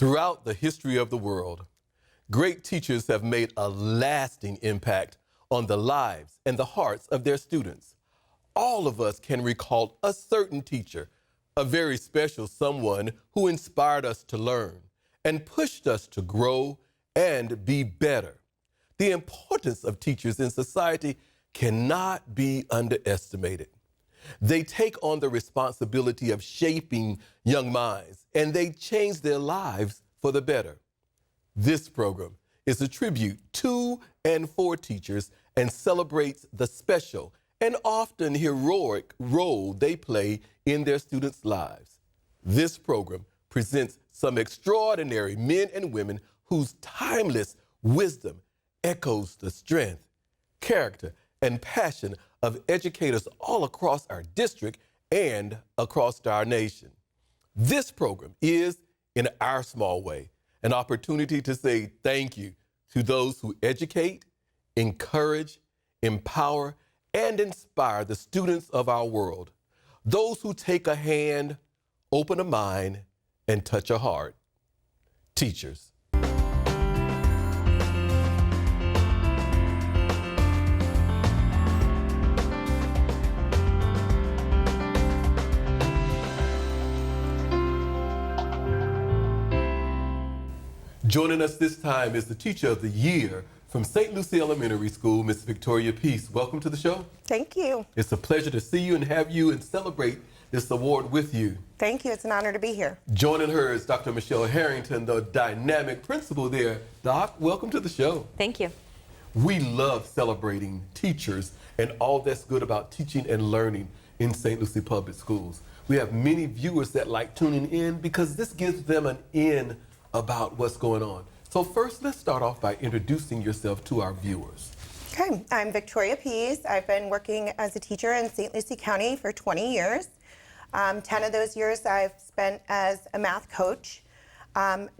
Throughout the history of the world, great teachers have made a lasting impact on the lives and the hearts of their students. All of us can recall a certain teacher, a very special someone who inspired us to learn and pushed us to grow and be better. The importance of teachers in society cannot be underestimated. They take on the responsibility of shaping young minds, and they change their lives for the better. This program is a tribute to and for teachers and celebrates the special and often heroic role they play in their students' lives. This program presents some extraordinary men and women whose timeless wisdom echoes the strength, character, and passion of educators all across our district and across our nation. This program is, in our small way, an opportunity to say thank you to those who educate, encourage, empower, and inspire the students of our world. Those who take a hand, open a mind, and touch a heart. Teachers. Joining us this time is the Teacher of the Year from St. Lucie Elementary School, Miss Victoria Pease. Welcome to the show. Thank you. It's a pleasure to see you and have you and celebrate this award with you. Thank you. It's an honor to be here. Joining her is Dr. Michelle Harrington, the dynamic principal there. Doc, welcome to the show. Thank you. We love celebrating teachers and all that's good about teaching and learning in St. Lucie Public Schools. We have many viewers that like tuning in because this gives them an in about what's going on. So first, let's start off by introducing yourself to our viewers. Okay, I'm Victoria Pease. I've been working as a teacher in St. Lucie County for 20 years. 10 of those years I've spent as a math coach.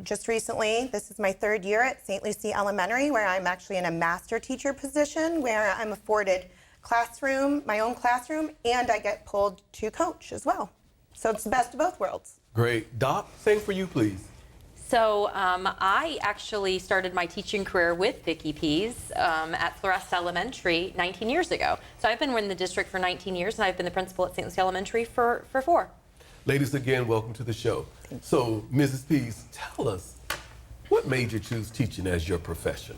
Just recently, this is my third year at St. Lucie Elementary, where I'm actually in a master teacher position, where I'm afforded classroom, my own classroom, and I get pulled to coach as well. So it's the best of both worlds. Great. Doc, same for you, please. So I actually started my teaching career with Vicki Pease at Floresta Elementary 19 years ago. So I've been in the district for 19 years, and I've been the principal at St. Lucie Elementary for 4. Ladies, again, welcome to the show. So, Mrs. Pease, tell us, what made you choose teaching as your profession?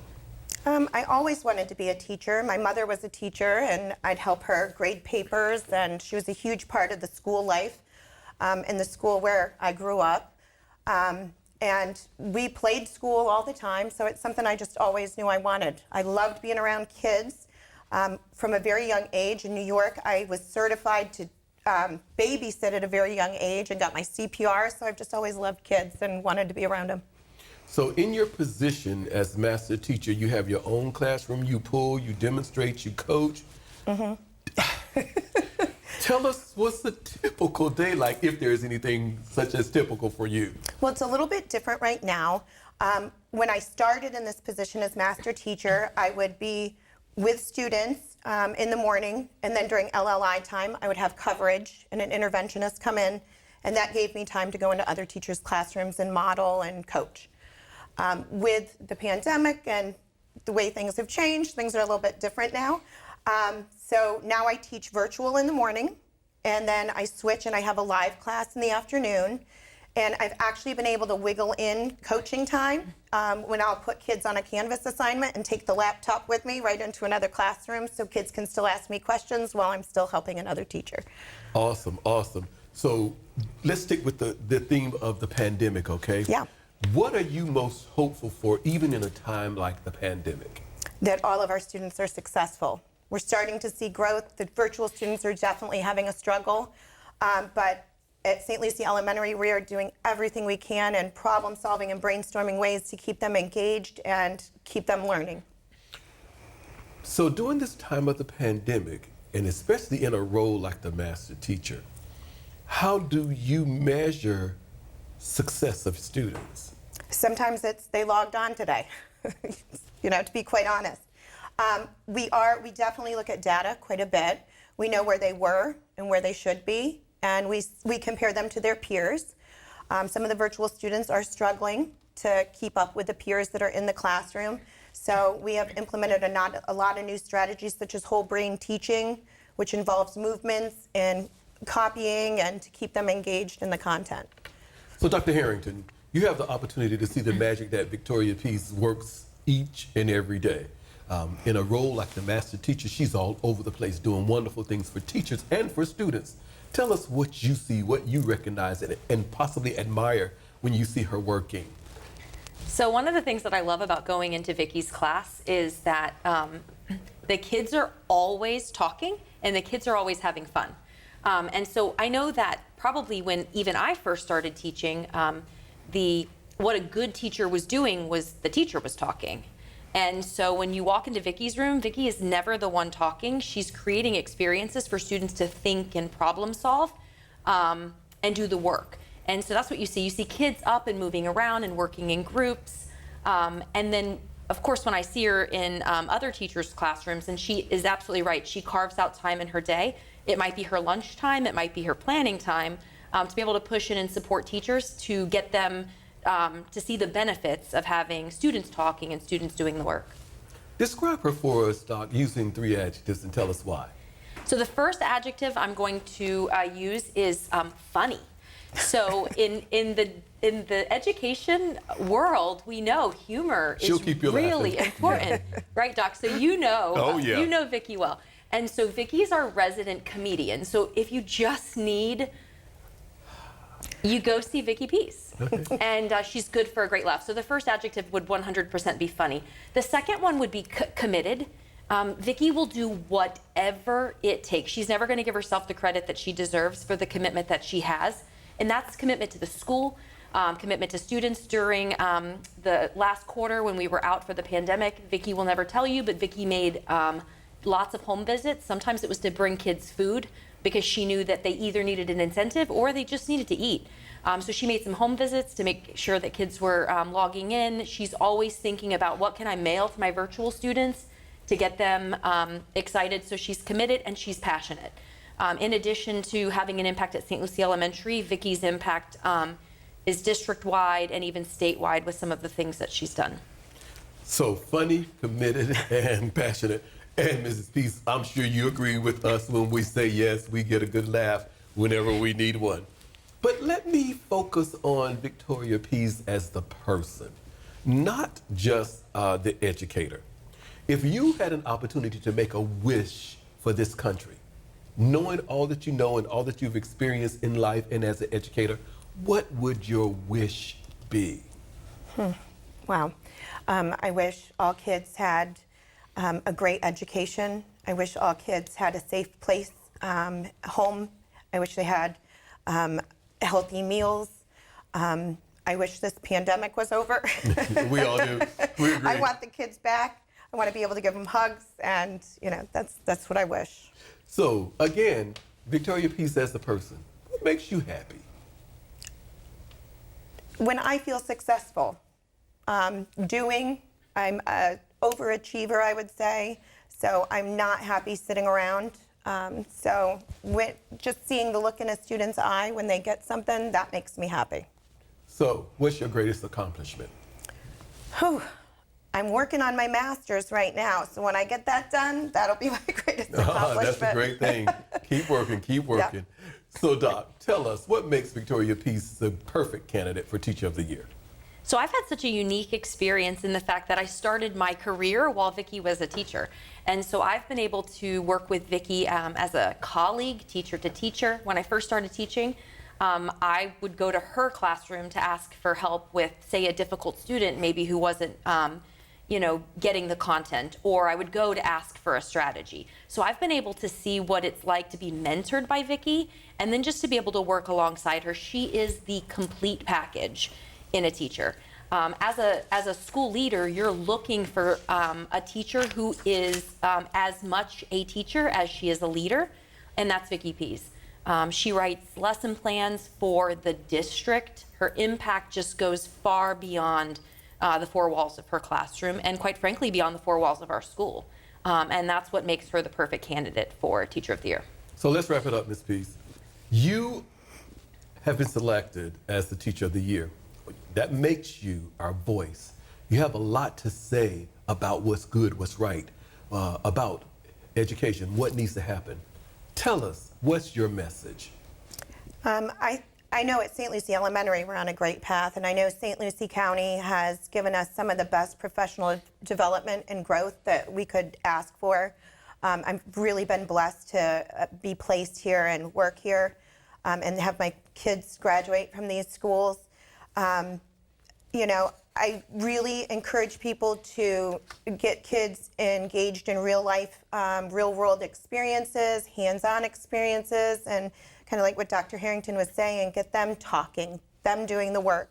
I always wanted to be a teacher. My mother was a teacher, and I'd help her grade papers, and she was a huge part of the school life in the school where I grew up. And we played school all the time, so it's something I just always knew I wanted. I loved being around kids. From a very young age in New York, I was certified to babysit at a very young age and got my CPR, so I've just always loved kids and wanted to be around them. So in your position as master teacher, you have your own classroom, you pull, you demonstrate, you coach. Mm-hmm. Tell us, what's a typical day like, if there is anything such as typical for you? Well, it's a little bit different right now. When I started in this position as master teacher, I would be with students in the morning, and then during LLI time, I would have coverage and an interventionist come in, and that gave me time to go into other teachers' classrooms and model and coach. With the pandemic and the way things have changed, things are a little bit different now. So now I teach virtual in the morning, and then I switch and I have a live class in the afternoon. And I've actually been able to wiggle in coaching time when I'll put kids on a Canvas assignment and take the laptop with me right into another classroom so kids can still ask me questions while I'm still helping another teacher. Awesome, awesome. So let's stick with the theme of the pandemic, okay? Yeah. What are you most hopeful for, even in a time like the pandemic? That all of our students are successful. We're starting to see growth. The virtual students are definitely having a struggle, but at St. Lucie Elementary, we are doing everything we can and problem solving and brainstorming ways to keep them engaged and keep them learning. So during this time of the pandemic, and especially in a role like the master teacher, how do you measure success of students? Sometimes it's they logged on today, to be quite honest. We definitely look at data quite a bit. We know where they were and where they should be, and we compare them to their peers. Some of the virtual students are struggling to keep up with the peers that are in the classroom. So we have implemented a lot of new strategies such as whole brain teaching, which involves movements and copying and to keep them engaged in the content. So Dr. Harrington, you have the opportunity to see the magic that Victoria Pease works each and every day. In a role like the master teacher, she's all over the place doing wonderful things for teachers and for students. Tell us what you see, what you recognize and possibly admire when you see her working. So one of the things that I love about going into Vicky's class is that the kids are always talking and the kids are always having fun. And so I know that probably when even I first started teaching, what a good teacher was doing was the teacher was talking. And so when you walk into Vicky's room, Vicky is never the one talking. She's creating experiences for students to think and problem solve and do the work. And so that's what you see. You see kids up and moving around and working in groups. And then, of course, when I see her in other teachers' classrooms, and she is absolutely right, she carves out time in her day. It might be her lunch time, it might be her planning time, to be able to push in and support teachers to get them to see the benefits of having students talking and students doing the work. Describe her for us, Doc, using 3 adjectives and tell us why. So the first adjective I'm going to use is funny. So in the education world, we know humor is really important, right, Doc? So you know, you know Vicky well. And so Vicky's our resident comedian. So if you just need, you go see Vicky Pease. Okay. And she's good for a great laugh. So the first adjective would 100% be funny. The second one would be committed. Vicky will do whatever it takes. She's never going to give herself the credit that she deserves for the commitment that she has. And that's commitment to the school, commitment to students during the last quarter when we were out for the pandemic. Vicky will never tell you, but Vicky made lots of home visits. Sometimes it was to bring kids food because she knew that they either needed an incentive or they just needed to eat. So she made some home visits to make sure that kids were logging in. She's always thinking about what can I mail to my virtual students to get them excited. So she's committed and she's passionate. In addition to having an impact at St. Lucie Elementary, Vicky's impact is district-wide and even statewide with some of the things that she's done. So funny, committed, and passionate. And Mrs. Pease, I'm sure you agree with us when we say yes, we get a good laugh whenever we need one. But let me focus on Victoria Pease as the person, not just the educator. If you had an opportunity to make a wish for this country, knowing all that you know and all that you've experienced in life and as an educator, what would your wish be? Wow. I wish all kids had a great education. I wish all kids had a safe place, home. I wish they had healthy meals. I wish this pandemic was over. We all do. We agree. I want the kids back. I want to be able to give them hugs, and that's what I wish. So again, Victoria Pease as the person, what makes you happy? When I feel successful, I'm an overachiever, I would say. So I'm not happy sitting around. So just seeing the look in a student's eye when they get something, that makes me happy. So what's your greatest accomplishment? I'm working on my master's right now. So when I get that done, that'll be my greatest accomplishment. That's a great thing. Keep working, keep working. Yeah. So Doc, tell us, what makes Victoria Pease the perfect candidate for Teacher of the Year? So I've had such a unique experience in the fact that I started my career while Vicky was a teacher. And so I've been able to work with Vicky as a colleague, teacher to teacher. When I first started teaching, I would go to her classroom to ask for help with, say, a difficult student, maybe who wasn't getting the content, or I would go to ask for a strategy. So I've been able to see what it's like to be mentored by Vicky, and then just to be able to work alongside her. She is the complete package in a teacher. As a school leader, you're looking for a teacher who is as much a teacher as she is a leader, and that's Vicky Pease. She writes lesson plans for the district. Her impact just goes far beyond the 4 walls of her classroom, and quite frankly, beyond the 4 walls of our school. And that's what makes her the perfect candidate for Teacher of the Year. So let's wrap it up, Ms. Pease. You have been selected as the Teacher of the Year. That makes you our voice. You have a lot to say about what's good, what's right, about education, what needs to happen. Tell us, what's your message? I know at St. Lucie Elementary we're on a great path, and I know St. Lucie County has given us some of the best professional development and growth that we could ask for. I've really been blessed to be placed here and work here and have my kids graduate from these schools. You know, I really encourage people to get kids engaged in real life, real world experiences, hands-on experiences, and kind of like what Dr. Harrington was saying, get them talking, them doing the work.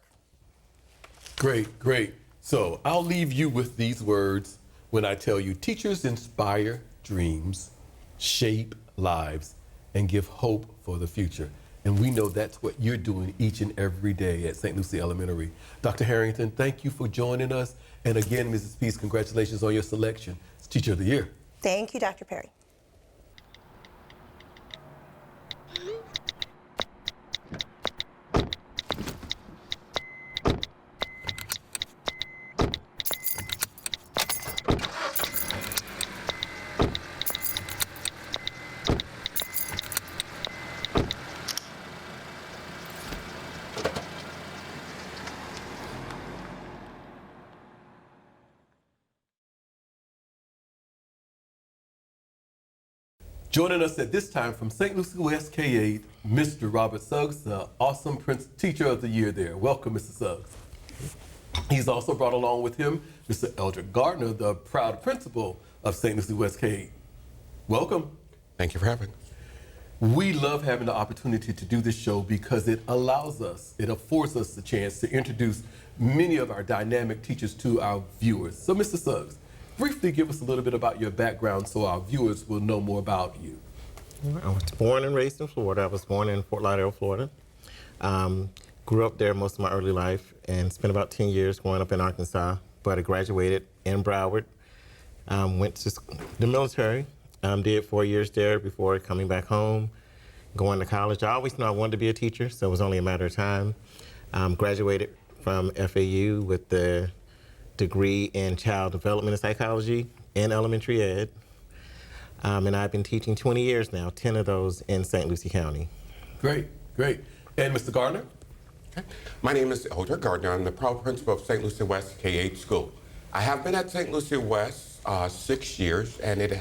Great, great. So I'll leave you with these words when I tell you, teachers inspire dreams, shape lives, and give hope for the future. And we know that's what you're doing each and every day at St. Lucie Elementary. Dr. Harrington, thank you for joining us. And again, Mrs. Pease, congratulations on your selection as Teacher of the Year. Thank you, Dr. Perry. Joining us at this time from St. Lucie West K-8, Mr. Robert Suggs, the awesome Teacher of the Year there. Welcome, Mr. Suggs. He's also brought along with him Mr. Eldrick Gardner, the proud principal of St. Lucie West K-8. Welcome. Thank you for having me. We love having the opportunity to do this show because it allows us, it affords us the chance to introduce many of our dynamic teachers to our viewers. So, Mr. Suggs, briefly give us a little bit about your background so our viewers will know more about you. I was born and raised in Florida. I was born in Fort Lauderdale, Florida. Grew up there most of my early life and spent about 10 years growing up in Arkansas, but I graduated in Broward, went to the military, did 4 years there before coming back home, going to college. I always knew I wanted to be a teacher, so it was only a matter of time. Graduated from FAU with the degree in child development and psychology in elementary ed. And I've been teaching 20 years now, 10 of those in St. Lucie County. Great, great. And Mr. Gardner? Okay. My name is Eldrick Gardner. I'm the proud principal of St. Lucie West K-8 school. I have been at St. Lucie West 6 years, and it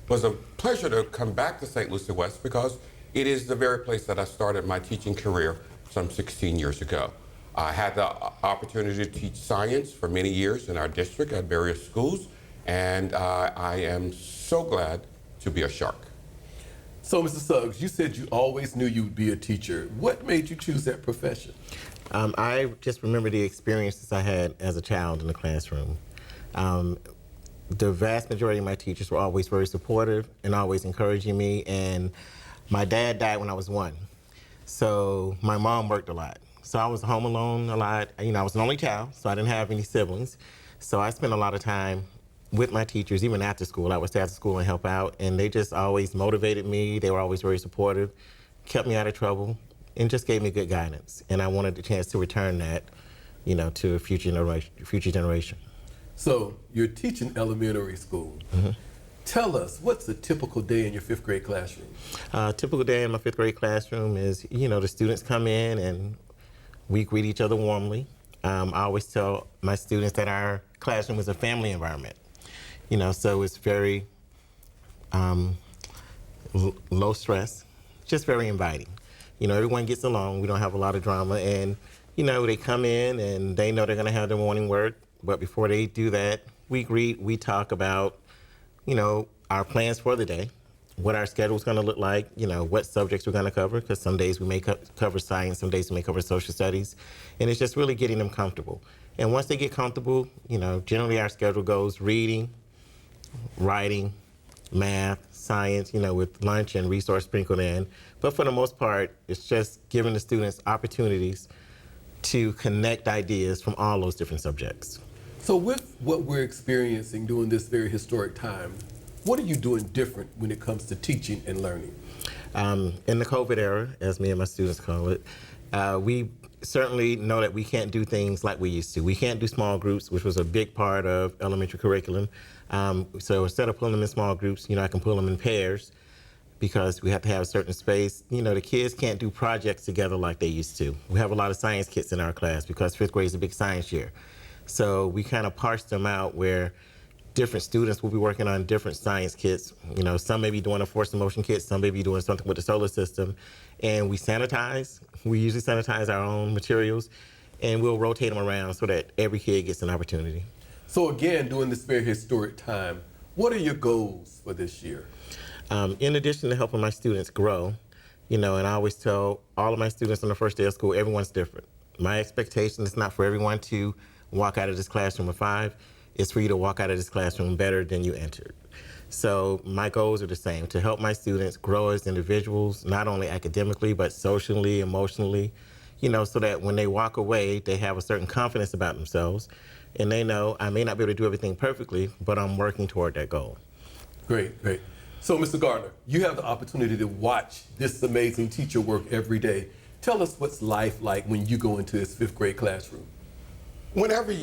was a pleasure to come back to St. Lucie West because it is the very place that I started my teaching career some 16 years ago. I had the opportunity to teach science for many years in our district at various schools, and I am so glad to be a shark. So, Mr. Suggs, you said you always knew you would be a teacher. What made you choose that profession? I just remember the experiences I had as a child in the classroom. The vast majority of my teachers were always very supportive and always encouraging me, and my dad died when I was 1. So my mom worked a lot. So I was home alone a lot. You know, I was an only child, so I didn't have any siblings. So I spent a lot of time with my teachers, even after school. I would stay after school and help out, and they just always motivated me. They were always very supportive, kept me out of trouble, and just gave me good guidance. And I wanted the chance to return that, you know, to a future generation. So you're teaching elementary school. Mm-hmm. Tell us, what's a typical day in your 5th grade classroom? A typical day in my 5th grade classroom is, you know, the students come in and we greet each other warmly. I always tell my students that our classroom is a family environment. You know, so it's very low stress, just very inviting. You know, everyone gets along. We don't have a lot of drama. And, you know, they come in and they know they're going to have their morning work. But before they do that, we greet, we talk about, you know, our plans for the day, what our schedule is going to look like, you know, what subjects we're going to cover, because some days we may cover science, some days we may cover social studies, and it's just really getting them comfortable. And once they get comfortable, you know, generally our schedule goes reading, writing, math, science, you know, with lunch and resource sprinkled in. But for the most part, it's just giving the students opportunities to connect ideas from all those different subjects. So with what we're experiencing during this very historic time, what are you doing different when it comes to teaching and learning? In the COVID era, as me and my students call it, We certainly know that we can't do things like we used to. We can't do small groups, which was a big part of elementary curriculum. So instead of pulling them in small groups, I can pull them in pairs because we have to have a certain space. The kids can't do projects together like they used to. We have a lot of science kits in our class because 5th grade is a big science year. So we kind of parse them out where different students will be working on different science kits. Some may be doing a force and motion kit, some may be doing something with the solar system. And we sanitize. We usually sanitize our own materials, and we'll rotate them around so that every kid gets an opportunity. So again, during this very historic time, what are your goals for this year? In addition to helping my students grow, and I always tell all of my students on the first day of school, everyone's different. My expectation is not for everyone to walk out of this classroom a 5. It's for you to walk out of this classroom better than you entered. So my goals are the same, to help my students grow as individuals, not only academically, but socially, emotionally, so that when they walk away, they have a certain confidence about themselves, and they know I may not be able to do everything perfectly, but I'm working toward that goal. Great, great. So, Mr. Gardner, you have the opportunity to watch this amazing teacher work every day. Tell us what's life like when you go into this 5th grade classroom. Whenever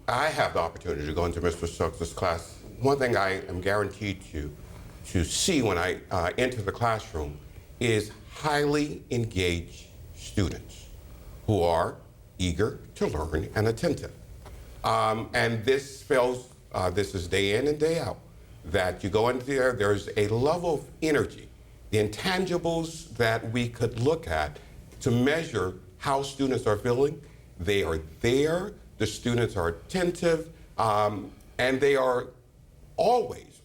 I have the opportunity to go into Mr. Suggs' class, one thing I am guaranteed to see when I enter the classroom is highly engaged students who are eager to learn and attentive. And this spells, this is day in and day out, that you go into there, there's a level of energy, the intangibles that we could look at to measure how students are feeling. They are there, the students are attentive, and they are always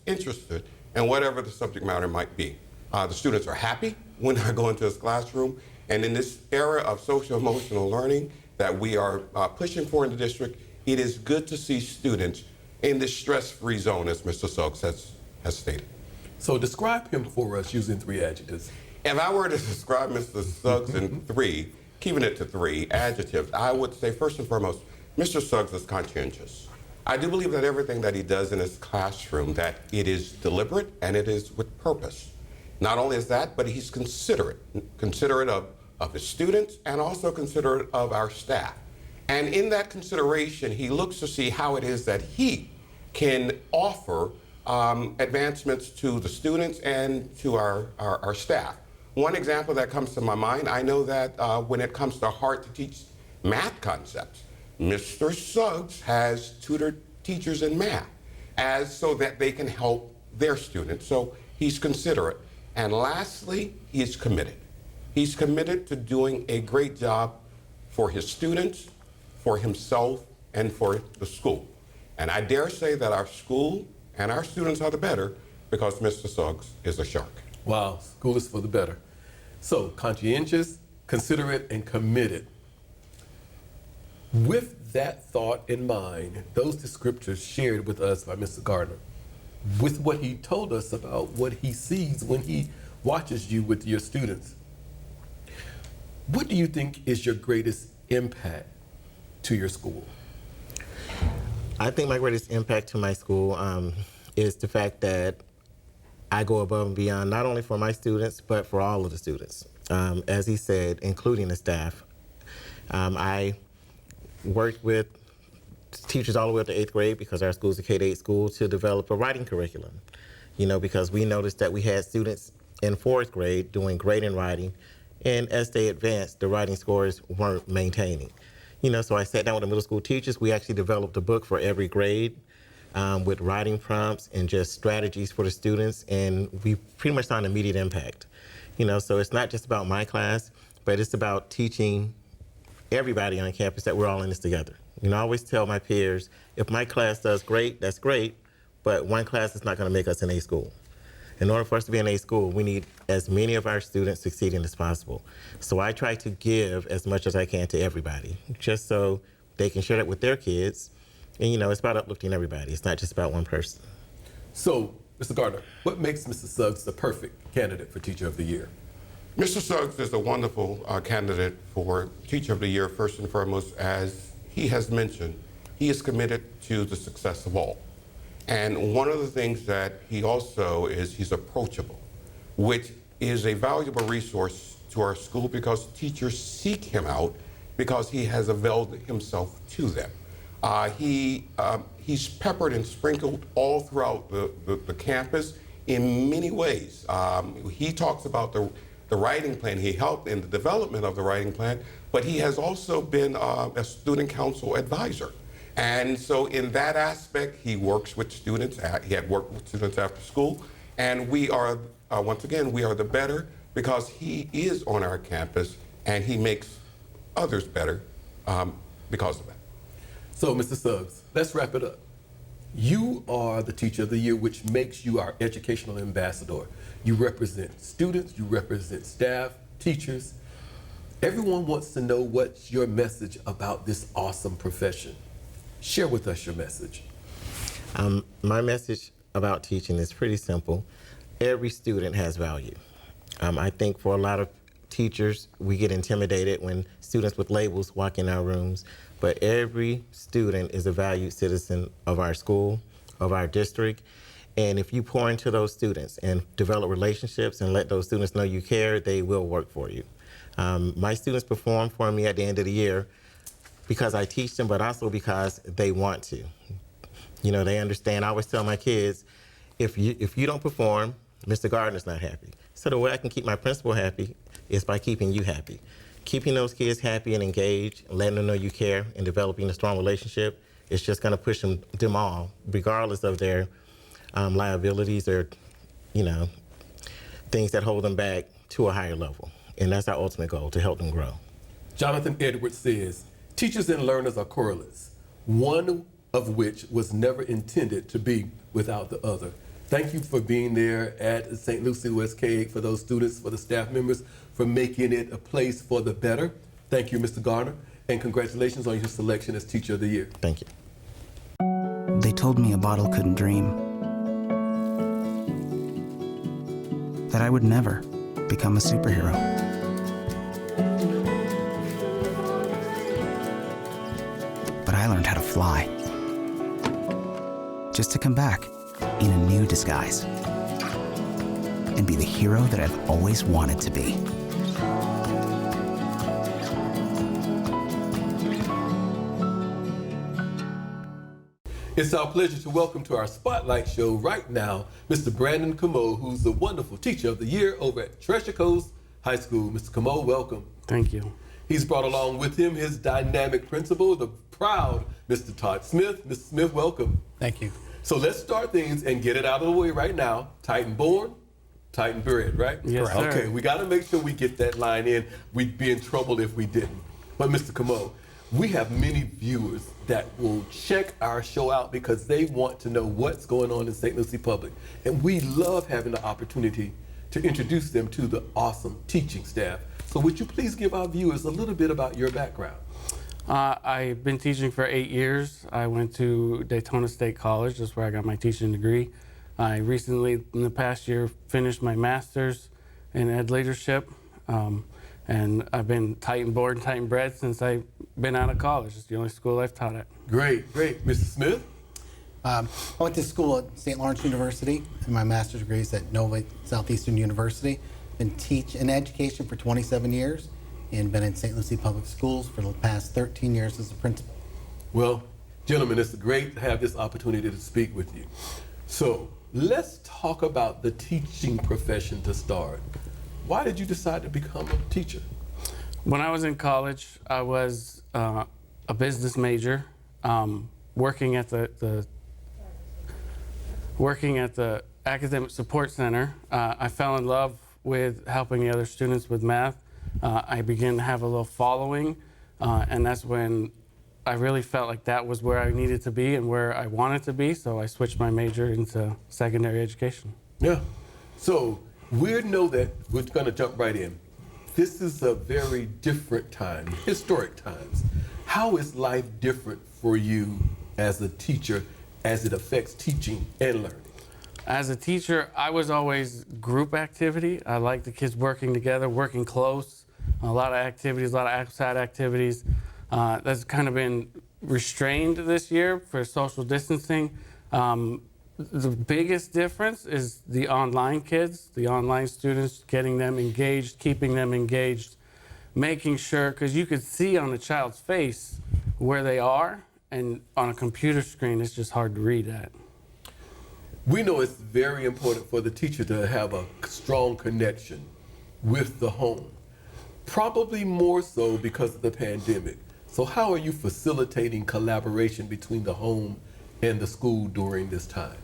interested in whatever the subject matter might be. The students are happy when I go into this classroom, and in this era of social emotional learning that we are pushing for in the district, it is good to see students in this stress-free zone, as Mr. Suggs has stated. So describe him for us using 3 adjectives. If I were to describe Mr. Suggs in 3, keeping it to 3 adjectives, I would say first and foremost, Mr. Suggs is conscientious. I do believe that everything that he does in his classroom, that it is deliberate and it is with purpose. Not only is that, but he's considerate of his students and also considerate of our staff. And in that consideration, he looks to see how it is that he can offer advancements to the students and to our staff. One example that comes to my mind, I know that when it comes to hard to teach math concepts, Mr. Suggs has tutored teachers in math so that they can help their students. So he's considerate. And lastly, he is committed. He's committed to doing a great job for his students, for himself, and for the school. And I dare say that our school and our students are the better because Mr. Suggs is a shark. Wow, school is for the better. So, conscientious, considerate, and committed. With that thought in mind, those descriptors shared with us by Mr. Gardner, with what he told us about what he sees when he watches you with your students, what do you think is your greatest impact to your school? I think my greatest impact to my school is the fact that I go above and beyond, not only for my students, but for all of the students. As he said, including the staff. I worked with teachers all the way up to 8th grade, because our school is a K-8 school, to develop a writing curriculum. Because we noticed that we had students in 4th grade doing great in writing, and as they advanced, the writing scores weren't maintaining. So I sat down with the middle school teachers. We actually developed a book for every grade with writing prompts and just strategies for the students, and we pretty much saw an immediate impact. So it's not just about my class, but it's about teaching everybody on campus that we're all in this together. I always tell my peers, if my class does great, that's great, but one class is not going to make us an A school. In order for us to be an A school, we need as many of our students succeeding as possible. So I try to give as much as I can to everybody, just so they can share that with their kids. And it's about uplifting everybody. It's not just about one person. So, Mr. Gardner, what makes Mr. Suggs the perfect candidate for Teacher of the Year? Mr. Suggs is a wonderful candidate for Teacher of the Year, first and foremost. As he has mentioned, he is committed to the success of all. And one of the things that he also is, he's approachable, which is a valuable resource to our school because teachers seek him out because he has availed himself to them. He's peppered and sprinkled all throughout the campus in many ways. He talks about the writing plan. He helped in the development of the writing plan, but he has also been a student council advisor. And so in that aspect, he works with students. He had worked with students after school. And we are, once again, we are the better because he is on our campus and he makes others better because of that. So, Mr. Suggs, let's wrap it up. You are the Teacher of the Year, which makes you our educational ambassador. You represent students, you represent staff, teachers. Everyone wants to know what's your message about this awesome profession. Share with us your message. My message about teaching is pretty simple. Every student has value. I think for a lot of teachers, we get intimidated when students with labels walk in our rooms, but every student is a valued citizen of our school, of our district. And if you pour into those students and develop relationships and let those students know you care, they will work for you. My students perform for me at the end of the year because I teach them, but also because they want to. You know, they understand. I always tell my kids, if you don't perform, Mr. Gardner's not happy. So the way I can keep my principal happy is by keeping you happy. Keeping those kids happy and engaged, letting them know you care, and developing a strong relationship, it's just going to push them all, regardless of their liabilities or, you know, things that hold them back to a higher level. And that's our ultimate goal, to help them grow. Jonathan Edwards says, teachers and learners are correlates, one of which was never intended to be without the other. Thank you for being there at St. Lucie West K-8 for those students, for the staff members, for making it a place for the better. Thank you, Mr. Garner, and congratulations on your selection as Teacher of the Year. Thank you. They told me a bottle couldn't dream, that I would never become a superhero. But I learned how to fly, just to come back in a new disguise and be the hero that I've always wanted to be. It's our pleasure to welcome to our Spotlight show right now, Mr. Brandon Camo, who's the wonderful Teacher of the Year over at Treasure Coast High School. Mr. Camo, welcome. Thank you. He's brought along with him his dynamic principal, the proud Mr. Todd Smith. Mr. Smith, welcome. Thank you. So let's start things and get it out of the way right now. Titan born, Titan bred, right? Yes, sir. Okay, we got to make sure we get that line in. We'd be in trouble if we didn't. But Mr. Camo, we have many viewers that will check our show out because they want to know what's going on in St. Lucie Public. And we love having the opportunity to introduce them to the awesome teaching staff. So would you please give our viewers a little bit about your background? I've been teaching for 8 years. I went to Daytona State College. That's where I got my teaching degree. I recently, in the past year, finished my master's in ed leadership. And I've been Titan born, Titan bred since I've been out of college. It's the only school I've taught at. Great, great. Mr. Smith? I went to school at St. Lawrence University, and my master's degree is at Nova Southeastern University. Been in education for 27 years, and been in St. Lucie Public Schools for the past 13 years as a principal. Well, gentlemen, it's great to have this opportunity to speak with you. So let's talk about the teaching profession to start. Why did you decide to become a teacher? When I was in college, I was a business major, working at the academic support center. I fell in love with helping the other students with math. I began to have a little following, and that's when I really felt like that was where I needed to be and where I wanted to be, so I switched my major into secondary education. Yeah. So we know that we're going to jump right in. This is a very different time, historic times. How is life different for you as a teacher as it affects teaching and learning? As a teacher, I was always group activity. I like the kids working together, working close, a lot of activities, a lot of outside activities. That's kind of been restrained this year for social distancing. The biggest difference is the online kids, the online students, getting them engaged, keeping them engaged, making sure, because you could see on a child's face where they are, and on a computer screen, it's just hard to read that. We know it's very important for the teacher to have a strong connection with the home, probably more so because of the pandemic. So how are you facilitating collaboration between the home and the school during this time?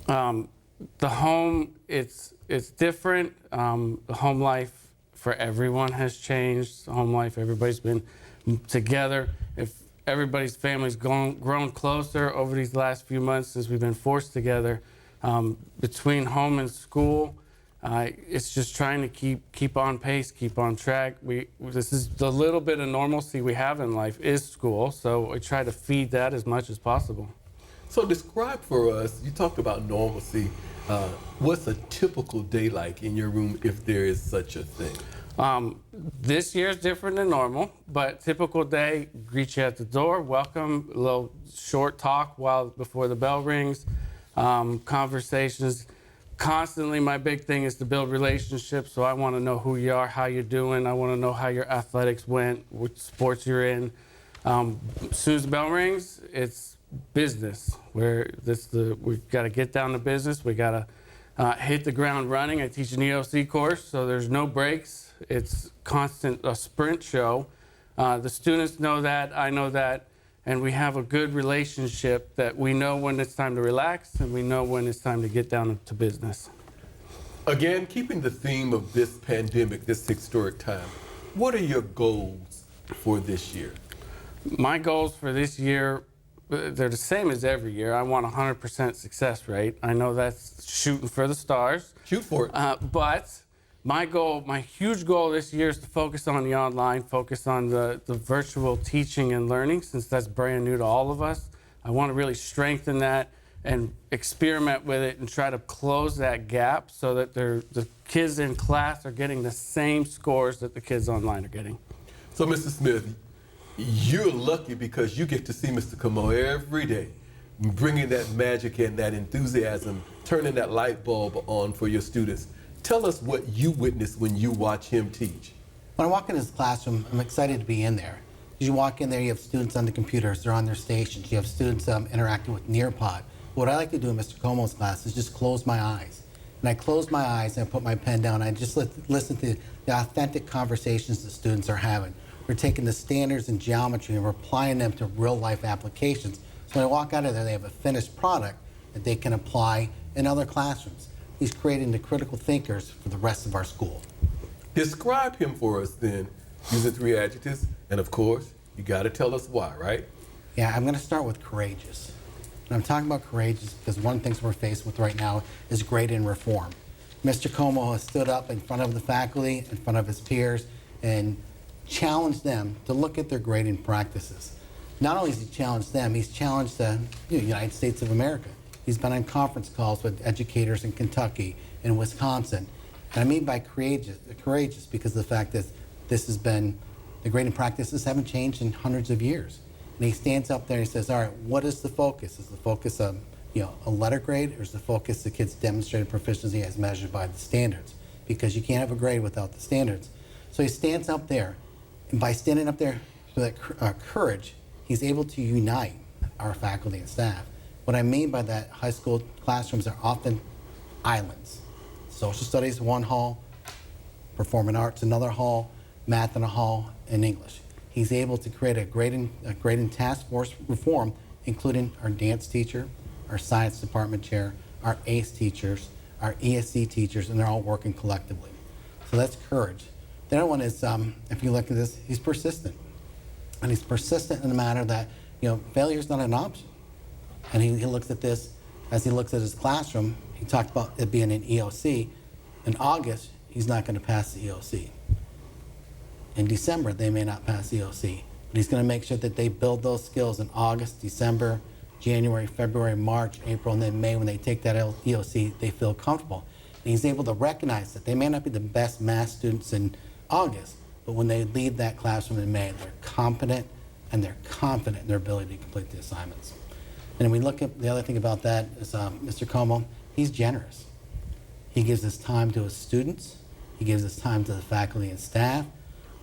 The home, it's different. The home life for everyone has changed. The home life, everybody's been together. If everybody's family's grown closer over these last few months since we've been forced together, between home and school, it's just trying to keep on pace, keep on track. This is the little bit of normalcy we have in life is school, so we try to feed that as much as possible. So describe for us, you talked about normalcy. What's a typical day like in your room if there is such a thing? This year's different than normal, but typical day, greet you at the door, welcome, a little short talk before the bell rings, conversations. Constantly, my big thing is to build relationships, so I want to know who you are, how you're doing. I want to know how your athletics went, which sports you're in. As soon as the bell rings, it's business. We've got to get down to business. We got to hit the ground running. I teach an EOC course, so there's no breaks. It's constant, a sprint show. The students know that, I know that, and we have a good relationship that we know when it's time to relax and we know when it's time to get down to business. Again, keeping the theme of this pandemic, this historic time, what are your goals for this year? My goals for this year, they're the same as every year. I want 100% success rate. I know that's shooting for the stars. Shoot for it. But my huge goal this year is to focus on the online, focus on the virtual teaching and learning, since that's brand new to all of us. I want to really strengthen that and experiment with it and try to close that gap so that the kids in class are getting the same scores that the kids online are getting. So, Mr. Smith, you're lucky because you get to see Mr. Como every day, bringing that magic and that enthusiasm, turning that light bulb on for your students. Tell us what you witness when you watch him teach. When I walk in his classroom, I'm excited to be in there. As you walk in there, you have students on the computers, they're on their stations, you have students interacting with Nearpod. What I like to do in Mr. Como's class is just close my eyes. And I close my eyes and I put my pen down and I just listen to the authentic conversations the students are having. We're taking the standards in geometry and we're applying them to real life applications. So when I walk out of there, they have a finished product that they can apply in other classrooms. He's creating the critical thinkers for the rest of our school. Describe him for us then, using 3 adjectives, and of course, you gotta tell us why, right? Yeah, I'm gonna start with courageous. And I'm talking about courageous because one of the things we're faced with right now is grading reform. Mr. Como has stood up in front of the faculty, in front of his peers, and challenged them to look at their grading practices. Not only has he challenged them, he's challenged the United States of America. He's been on conference calls with educators in Kentucky and Wisconsin. And I mean by courageous because of the fact that the grading practices haven't changed in hundreds of years. And he stands up there and he says, all right, what is the focus? Is the focus a letter grade, or is the focus the kid's demonstrated proficiency as measured by the standards? Because you can't have a grade without the standards. So he stands up there, and by standing up there with that courage, he's able to unite our faculty and staff. What I mean by that, high school classrooms are often islands. Social studies, one hall, performing arts, another hall, math in a hall, and English. He's able to create a grading task force reform, including our dance teacher, our science department chair, our ACE teachers, our ESC teachers, and they're all working collectively. So that's courage. The other one is, if you look at this, he's persistent. And he's persistent in the matter that, failure is not an option. And he looks at this, as he looks at his classroom, he talked about it being an EOC. In August, he's not going to pass the EOC. In December, they may not pass the EOC. But he's going to make sure that they build those skills in August, December, January, February, March, April, and then May. When they take that EOC, they feel comfortable. And he's able to recognize that they may not be the best math students in August, but when they leave that classroom in May, they're competent and they're confident in their ability to complete the assignments. And we look at the other thing about that is Mr. Como, he's generous. He gives his time to his students, he gives his time to the faculty and staff,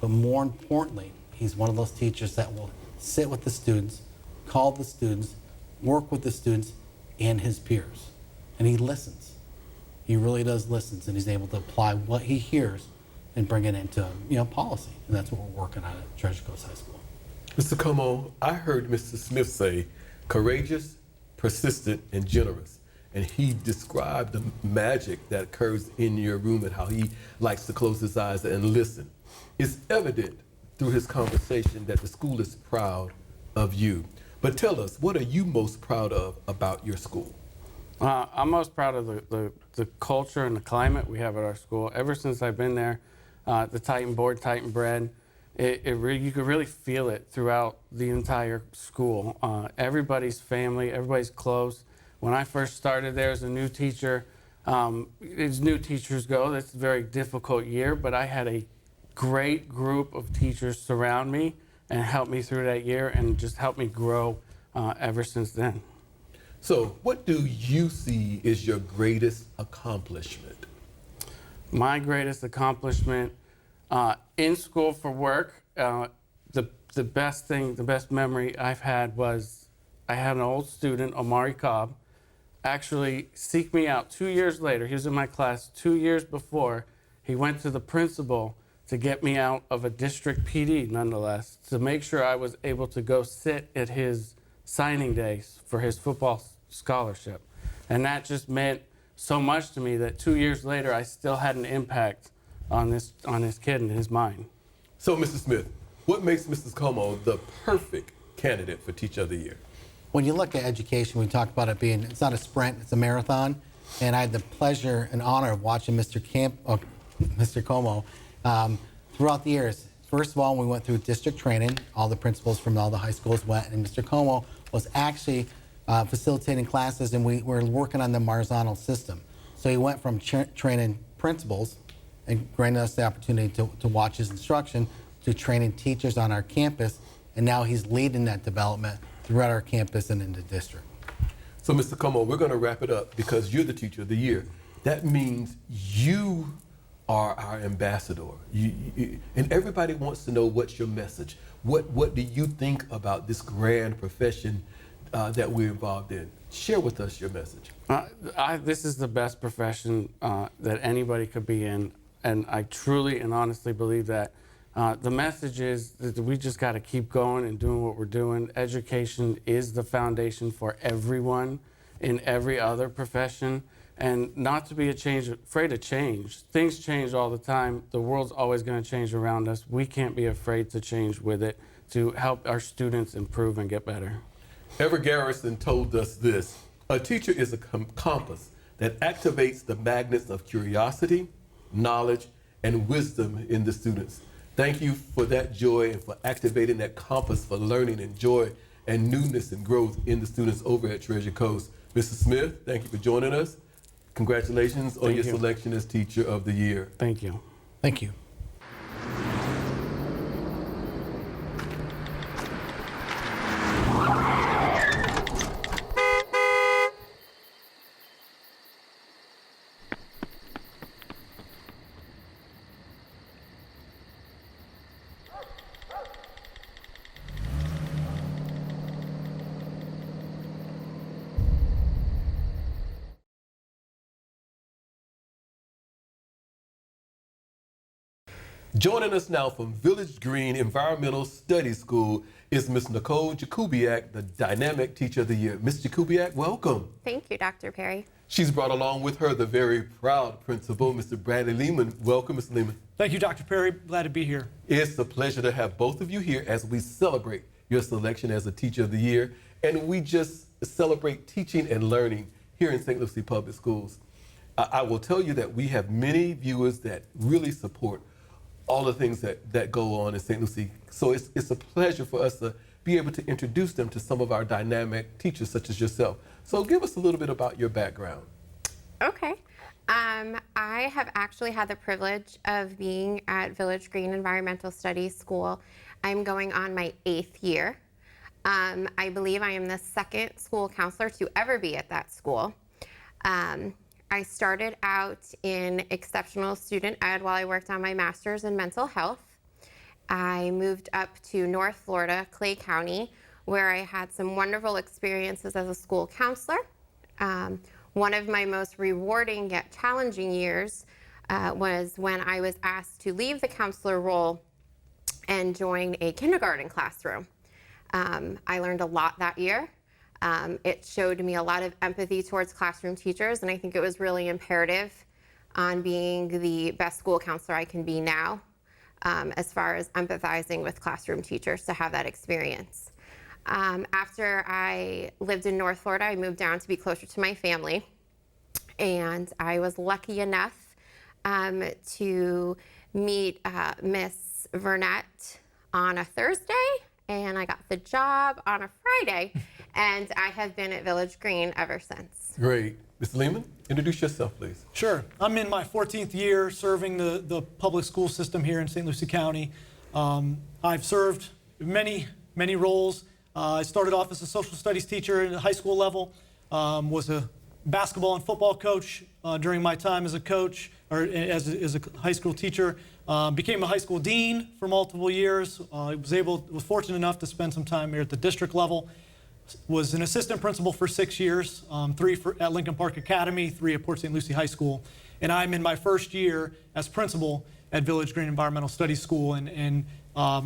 but more importantly, he's one of those teachers that will sit with the students, call the students, work with the students and his peers. And he listens. He really does listen, and he's able to apply what he hears and bring it into policy. And that's what we're working on at Treasure Coast High School. Mr. Como, I heard Mr. Smith say courageous, persistent, and generous. And he described the magic that occurs in your room and how he likes to close his eyes and listen. It's evident through his conversation that the school is proud of you. But tell us, what are you most proud of about your school? I'm most proud of the culture and the climate we have at our school. Ever since I've been there, the Titan board, Titan bread, you could really feel it throughout the entire school. Everybody's family, everybody's close. When I first started there as a new teacher, as new teachers go, that's a very difficult year, but I had a great group of teachers surround me and help me through that year and just help me grow ever since then. So what do you see is your greatest accomplishment? My greatest accomplishment in school for work, the best memory I've had was I had an old student, Omari Cobb, actually seek me out 2 years later. He was in my class 2 years before. He went to the principal to get me out of a district PD, nonetheless, to make sure I was able to go sit at his signing days for his football scholarship. And that just meant so much to me that 2 years later, I still had an impact on this kid and his mind. So, Mr. Smith, what makes Mrs. Como the perfect candidate for Teacher of the Year? When you look at education, we talk about it being, it's not a sprint, it's a marathon. And I had the pleasure and honor of watching Mr. Como throughout the years. First of all, we went through district training. All the principals from all the high schools went, and Mr. Como was actually facilitating classes, and we were working on the Marzano system. So he went from training principals and granted us the opportunity to watch his instruction to training teachers on our campus, and now he's leading that development throughout our campus and in the district. So, Mr. Como, we're going to wrap it up because you're the Teacher of the Year. That means you are our ambassador. And everybody wants to know what's your message. What do you think about this grand profession that we're involved in? Share with us your message. This is the best profession that anybody could be in, and I truly and honestly believe that. The message is that we just got to keep going and doing what we're doing. Education is the foundation for everyone in every other profession, and not to be afraid of change. Things change all the time. The world's always going to change around us. We can't be afraid to change with it to help our students improve and get better. Ever Garrison told us this: a teacher is a compass that activates the magnets of curiosity, knowledge, and wisdom in the students. Thank you for that joy and for activating that compass for learning and joy and newness and growth in the students over at Treasure Coast. Mr. Smith, thank you for joining us. Congratulations on your selection as Teacher of the Year. Thank you. Thank you. Joining us now from Village Green Environmental Studies School is Ms. Nicole Jakubiak, the Dynamic Teacher of the Year. Ms. Jakubiak, welcome. Thank you, Dr. Perry. She's brought along with her the very proud principal, Mr. Bradley Lehman. Welcome, Mr. Lehman. Thank you, Dr. Perry. Glad to be here. It's a pleasure to have both of you here as we celebrate your selection as a Teacher of the Year. And we just celebrate teaching and learning here in St. Lucie Public Schools. I will tell you that we have many viewers that really support all the things that go on in St. Lucie. So it's a pleasure for us to be able to introduce them to some of our dynamic teachers such as yourself. So give us a little bit about your background. Okay. I have actually had the privilege of being at Village Green Environmental Studies School. I'm going on my 8th year. I believe I am the second school counselor to ever be at that school. I started out in exceptional student ed while I worked on my master's in mental health. I moved up to North Florida, Clay County, where I had some wonderful experiences as a school counselor. One of my most rewarding yet challenging years was when I was asked to leave the counselor role and join a kindergarten classroom. I learned a lot that year. It showed me a lot of empathy towards classroom teachers, and I think it was really imperative on being the best school counselor I can be now, as far as empathizing with classroom teachers to have that experience. After I lived in North Florida, I moved down to be closer to my family, and I was lucky enough to meet Miss Vernette on a Thursday, and I got the job on a Friday, and I have been at Village Green ever since. Great. Mr. Lehman, introduce yourself, please. Sure. I'm in my 14th year serving the public school system here in St. Lucie County. I've served many roles. I started off as a social studies teacher at the high school level, was a basketball and football coach during my time as a coach, or as a high school teacher. Became a high school dean for multiple years. Was fortunate enough to spend some time here at the district level. Was an assistant principal for 6 years, 3 at Lincoln Park Academy, 3 at Port St. Lucie High School. And I'm in my first year as principal at Village Green Environmental Studies School. And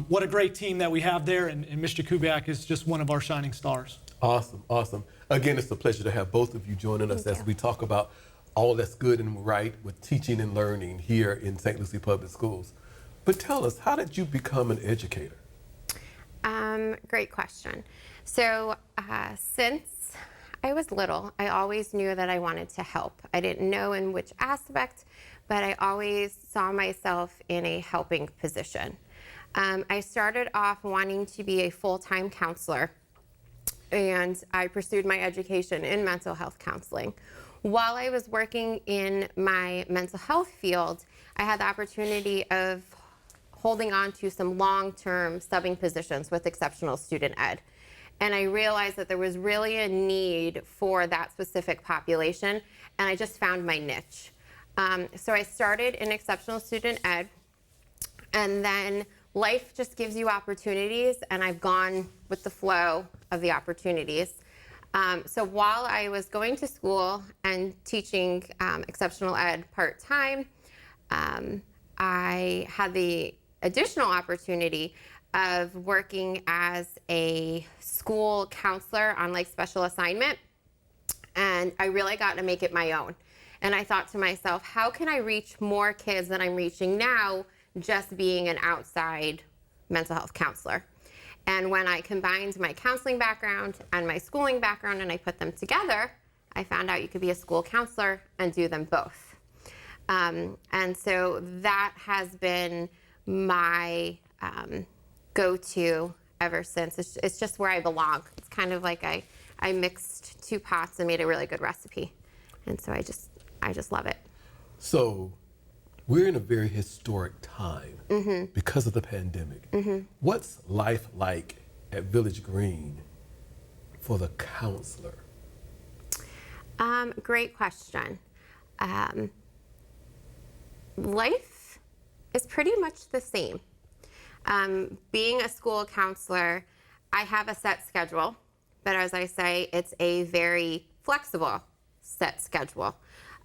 what a great team that we have there. And Ms. Jakubiak is just one of our shining stars. Awesome, awesome. Again, it's a pleasure to have both of you joining us as we talk about all that's good and right with teaching and learning here in St. Lucie Public Schools. But tell us, how did you become an educator? Great question. So since I was little, I always knew that I wanted to help. I didn't know in which aspect, but I always saw myself in a helping position. I started off wanting to be a full-time counselor, and I pursued my education in mental health counseling. While I was working in my mental health field, I had the opportunity of holding on to some long-term subbing positions with exceptional student ed. And I realized that there was really a need for that specific population, and I just found my niche. So I started in exceptional student ed, and then life just gives you opportunities, and I've gone with the flow of the opportunities. So while I was going to school and teaching exceptional ed part-time, I had the additional opportunity of working as a school counselor on like special assignment, and I really got to make it my own. And I thought to myself, how can I reach more kids than I'm reaching now just being an outside mental health counselor? And when I combined my counseling background and my schooling background and I put them together, I found out you could be a school counselor and do them both. And so that has been my go-to ever since. It's just where I belong. It's kind of like I mixed 2 pots and made a really good recipe. And so I just love it. So we're in a very historic time because of the pandemic. What's life like at Village Green for the counselor? Great question. Life is pretty much the same. Being a school counselor, I have a set schedule, but as I say, it's a very flexible set schedule.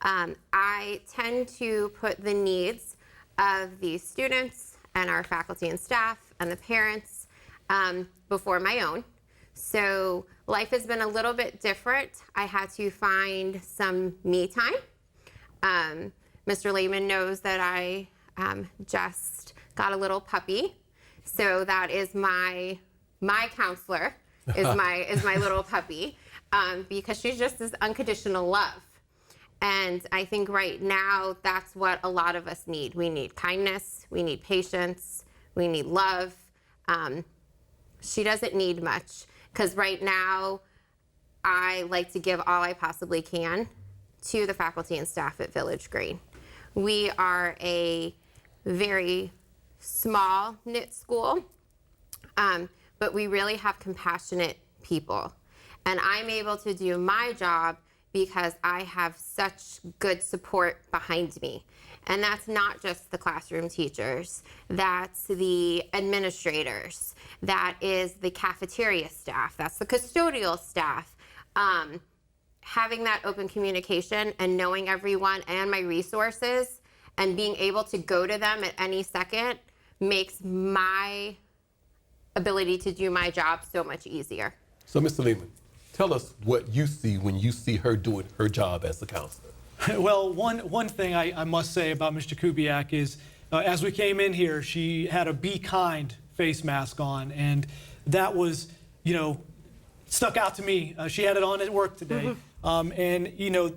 I tend to put the needs of the students and our faculty and staff and the parents before my own. So life has been a little bit different. I had to find some me time. Mr. Lehman knows that I just got a little puppy. So that is my counselor, is my little puppy, because she's just this unconditional love. And I think right now that's what a lot of us need. We need kindness, we need patience, we need love. She doesn't need much, because right now I like to give all I possibly can to the faculty and staff at Village Green. We are a very small knit school, but we really have compassionate people. And I'm able to do my job because I have such good support behind me. And that's not just the classroom teachers, that's the administrators, that is the cafeteria staff, that's the custodial staff. Having that open communication and knowing everyone and my resources and being able to go to them at any second makes my ability to do my job so much easier. So, Mr. Lehman, tell us what you see when you see her doing her job as a counselor. Well, one thing I must say about Ms. Jakubiak is, as we came in here, she had a Be Kind face mask on, and that was, stuck out to me. She had it on at work today. And,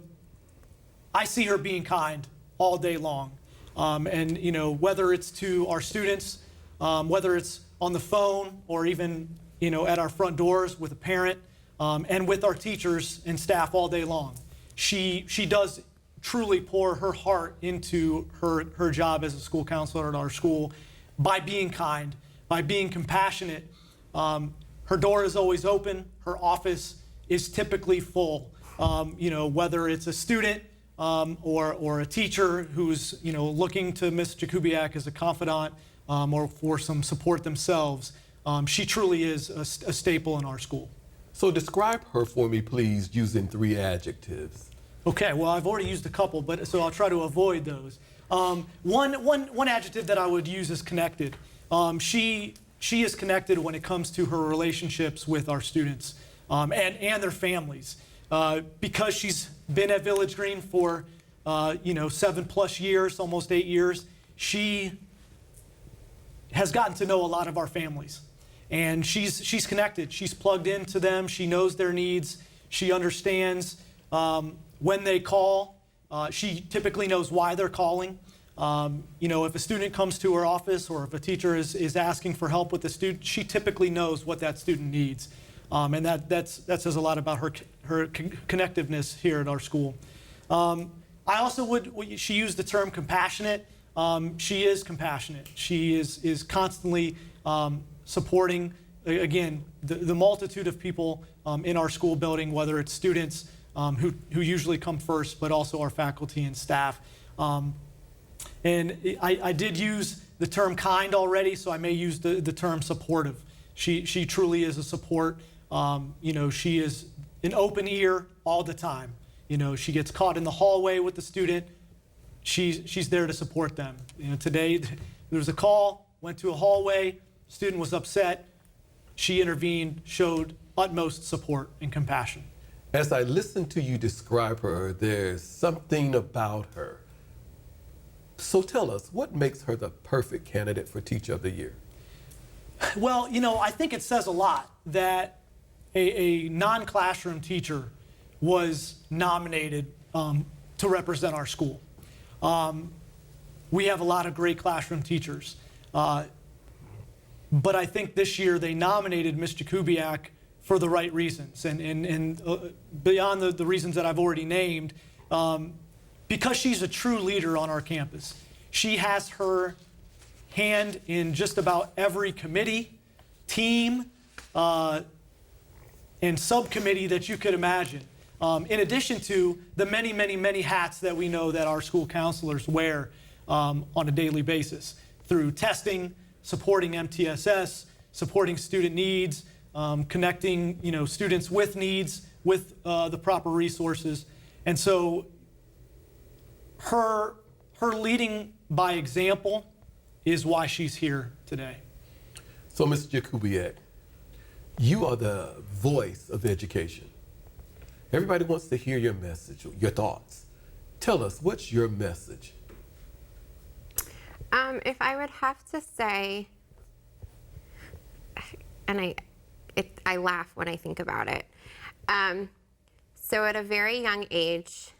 I see her being kind all day long. And, whether it's to our students, whether it's on the phone or even, at our front doors with a parent, and with our teachers and staff all day long. She does truly pour her heart into her job as a school counselor at our school by being kind, by being compassionate. Her door is always open. Her office is typically full. Whether it's a student or a teacher who's looking to Ms. Jakubiak as a confidant or for some support themselves, she truly is a staple in our school. So describe her for me, please, using 3 adjectives. Okay, well, I've already used a couple, so I'll try to avoid those. One adjective that I would use is connected. She is connected when it comes to her relationships with our students and their families. Because she's been at Village Green for 7+ years, almost 8 years, she has gotten to know a lot of our families. And she's connected. She's plugged into them. She knows their needs. She understands when they call. She typically knows why they're calling. If a student comes to her office or if a teacher is asking for help with a student, she typically knows what that student needs. And that says a lot about her connectiveness here at our school. I also she used the term compassionate. She is compassionate. She is constantly supporting, again, the multitude of people in our school building, whether it's students who usually come first, but also our faculty and staff. And I did use the term kind already, so I may use the term supportive. She truly is a support. She is an open ear all the time. She gets caught in the hallway with the student. She's there to support them. Today there was a call, went to a hallway, student was upset. She intervened, showed utmost support and compassion. As I listen to you describe her, there's something about her. So tell us, what makes her the perfect candidate for Teacher of the Year? Well, I think it says a lot that a non-classroom teacher was nominated to represent our school. We have a lot of great classroom teachers. But I think this year they nominated Ms. Jakubiak for the right reasons. And beyond the reasons that I've already named, because she's a true leader on our campus. She has her hand in just about every committee, team, and subcommittee that you could imagine. In addition to the many, many, many hats that we know that our school counselors wear on a daily basis through testing, supporting MTSS, supporting student needs, connecting students with needs, with the proper resources. And so her leading by example is why she's here today. So, Ms. Jakubiak, you are the voice of education. Everybody wants to hear your message, your thoughts. Tell us, what's your message? If I would have to say, and I laugh when I think about it. So at a very young age,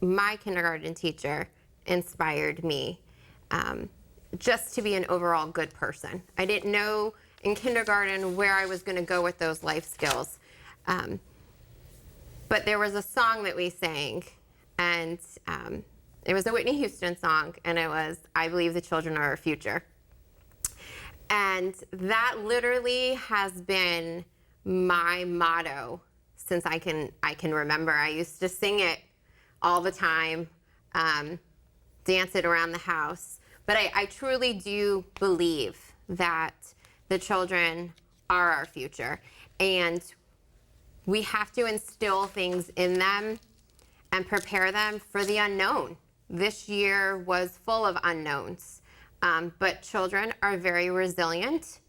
my kindergarten teacher inspired me just to be an overall good person. I didn't know in kindergarten where I was going to go with those life skills. But there was a song that we sang, and it was a Whitney Houston song, and it was, "I Believe the Children Are Our Future." And that literally has been my motto since I can remember. I used to sing it all the time, dance it around the house. But I truly do believe that the children are our future. And we have to instill things in them and prepare them for the unknown. This year was full of unknowns, but children are very resilient,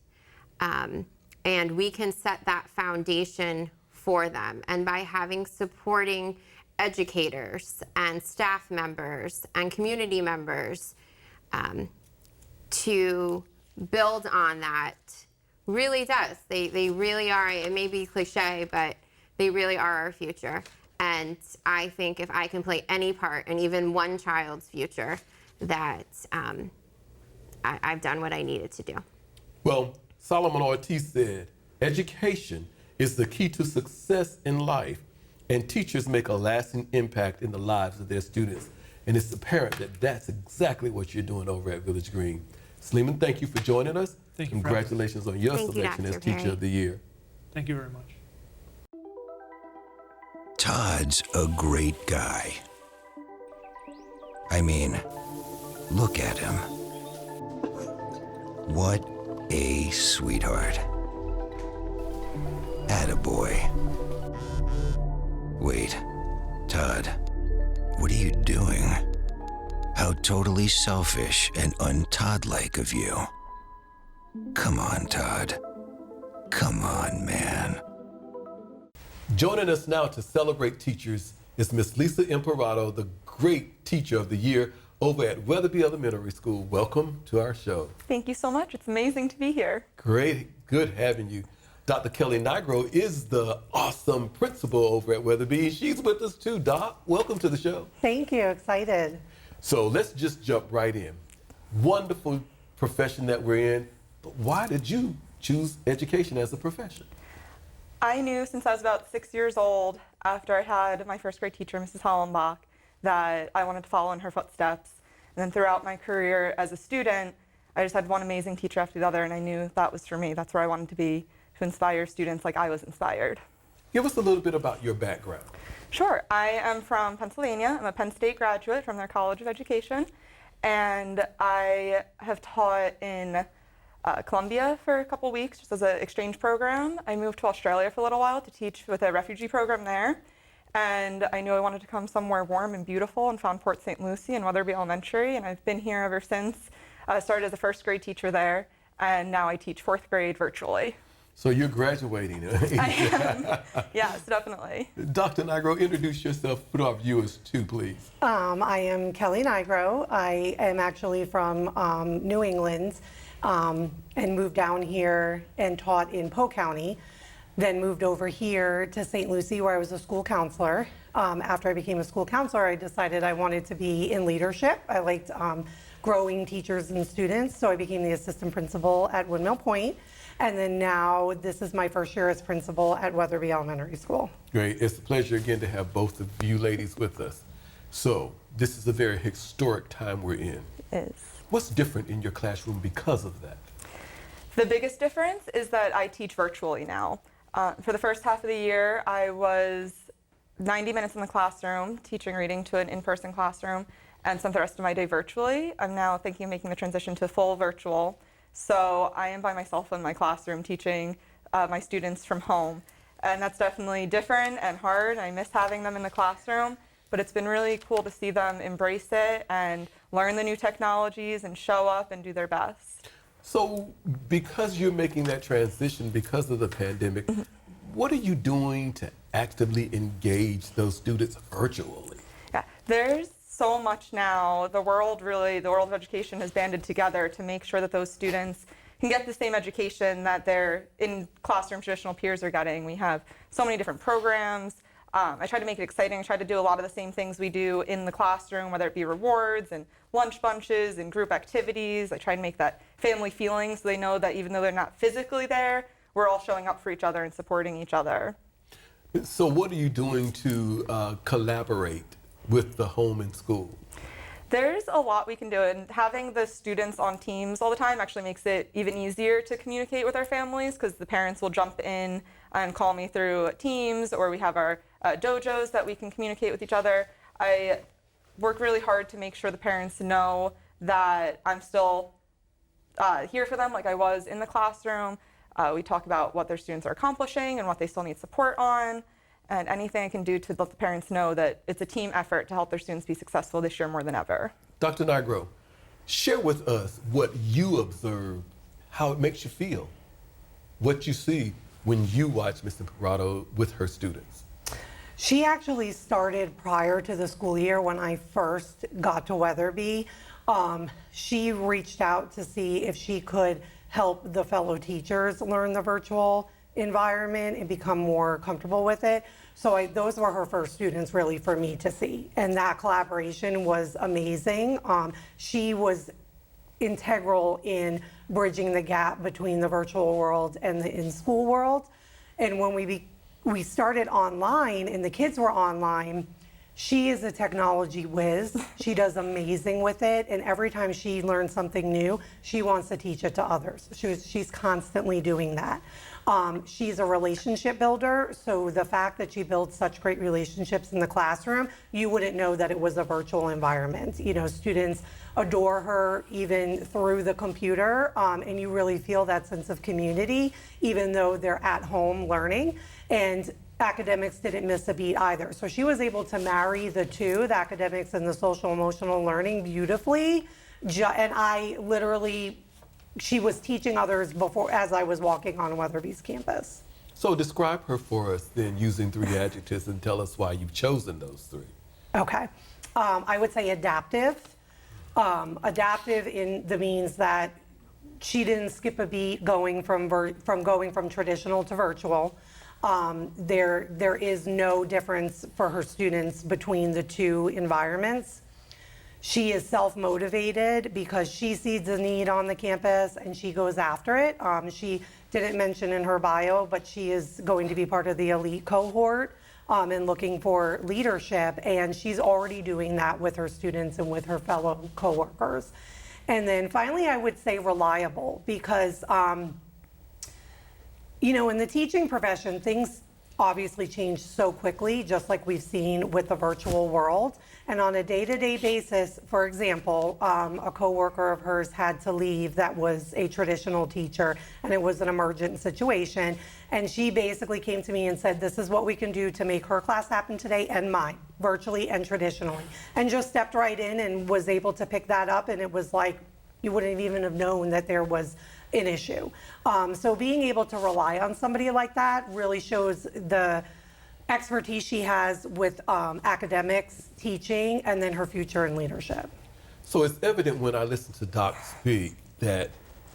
and we can set that foundation for them. And by having supporting educators and staff members and community members to build on that really does. They really are, it may be cliche, but they really are our future. And I think if I can play any part in even one child's future, that I've done what I needed to do. Well, Solomon Ortiz said, education is the key to success in life, and teachers make a lasting impact in the lives of their students. And it's apparent that that's exactly what you're doing over at Village Green. Sleeman, thank you for joining us. Thank you for Congratulations on your Thank you, selection as Dr. Teacher Perry. of the Year. Thank you very much. Todd's a great guy. I mean, look at him. What a sweetheart. Attaboy. Wait, Todd, what are you doing? How totally selfish and un-Todd-like of you. Come on, Todd. Come on, man. Joining us now to celebrate teachers is Miss Lisa Imperato, the great Teacher of the Year over at Weatherby Elementary School. Welcome to our show. Thank you so much. It's amazing to be here. Great, good having you. Dr. Kelly Nigro is the awesome principal over at Weatherby. She's with us too, Doc. Welcome to the show. Thank you, excited. So let's just jump right in. Wonderful profession that we're in, but why did you choose education as a profession? I knew since I was about 6 years old, after I had my first grade teacher, Mrs. Hollenbach, that I wanted to follow in her footsteps. And then throughout my career as a student, I just had one amazing teacher after the other, and I knew that was for me. That's where I wanted to be, to inspire students like I was inspired. Give us a little bit about your background. Sure. I am from Pennsylvania. I'm a Penn State graduate from their College of Education, and I have taught in Colombia for a couple weeks just as an exchange program. I moved to Australia for a little while to teach with a refugee program there, and I knew I wanted to come somewhere warm and beautiful and found Port St. Lucie and Weatherby Elementary, and I've been here ever since. I started as a first grade teacher there, and now I teach fourth grade virtually. So you're graduating. I am. Yes, definitely. Dr. Nigro, introduce yourself for our viewers too, please. I am Kelly Nigro. I am actually from New England and moved down here and taught in Polk County. Then moved over here to St. Lucie where I was a school counselor. After I became a school counselor, I decided I wanted to be in leadership. I liked growing teachers and students, so I became the assistant principal at Windmill Point. And then now this is my first year as principal at Weatherby Elementary School. Great. It's a pleasure again to have both of you ladies with us. So this is a very historic time we're in. It is. What's different in your classroom because of that? The biggest difference is that I teach virtually now. For the first half of the year, I was 90 minutes in the classroom, teaching reading to an in-person classroom, and spent the rest of my day virtually. I'm now thinking of making the transition to full virtual. So I am by myself in my classroom teaching my students from home. And that's definitely different and hard. I miss having them in the classroom, but it's been really cool to see them embrace it and learn the new technologies and show up and do their best. So because you're making that transition because of the pandemic, what are you doing to actively engage those students virtually? Yeah, there's so much now. The world of education has banded together to make sure that those students can get the same education that their in classroom traditional peers are getting. We have so many different programs. I try to make it exciting. I try to do a lot of the same things we do in the classroom, whether it be rewards and lunch bunches and group activities. I try to make that family feeling so they know that even though they're not physically there, we're all showing up for each other and supporting each other. So what are you doing to collaborate with the home and school? There's a lot we can do, and having the students on teams all the time actually makes it even easier to communicate with our families, because the parents will jump in and call me through Teams, or we have our dojos that we can communicate with each other. I work really hard to make sure the parents know that I'm still here for them like I was in the classroom. We talk about what their students are accomplishing and what they still need support on, and anything I can do to let the parents know that it's a team effort to help their students be successful this year more than ever. Dr. Nigro, share with us what you observed, how it makes you feel, what you see when you watch Ms. Imperato with her students. She actually started prior to the school year when I first got to Weatherby. She reached out to see if she could help the fellow teachers learn the virtual environment and become more comfortable with it. So those were her first students really for me to see. And that collaboration was amazing. She was integral in bridging the gap between the virtual world and the in-school world. And when we started online and the kids were online, she is a technology whiz. She does amazing with it. And every time she learns something new, she wants to teach it to others. She's constantly doing that. She's a relationship builder. So the fact that she builds such great relationships in the classroom, you wouldn't know that it was a virtual environment. You know, students adore her even through the computer. And you really feel that sense of community, even though they're at home learning. And academics didn't miss a beat either. So she was able to marry the two, the academics and the social emotional learning, beautifully. And I literally, she was teaching others before as I was walking on Weatherby's campus. So describe her for us then using 3 adjectives and tell us why you've chosen those 3. Okay. I would say adaptive. Adaptive in the means that she didn't skip a beat going from traditional to virtual. There is no difference for her students between the two environments. She is self-motivated because she sees the need on the campus and she goes after it. She didn't mention in her bio, but she is going to be part of the elite cohort and looking for leadership, and she's already doing that with her students and with her fellow coworkers. And then finally, I would say reliable, because you know, in the teaching profession, things obviously change so quickly, just like we've seen with the virtual world. And on a day-to-day basis, for example, a coworker of hers had to leave that was a traditional teacher, and it was an emergent situation. And she basically came to me and said, this is what we can do to make her class happen today and mine, virtually and traditionally. And just stepped right in and was able to pick that up, and it was like, you wouldn't even have known that there was an issue. So being able to rely on somebody like that really shows the expertise she has with academics, teaching, and then her future in leadership. So it's evident when I listen to Doc speak that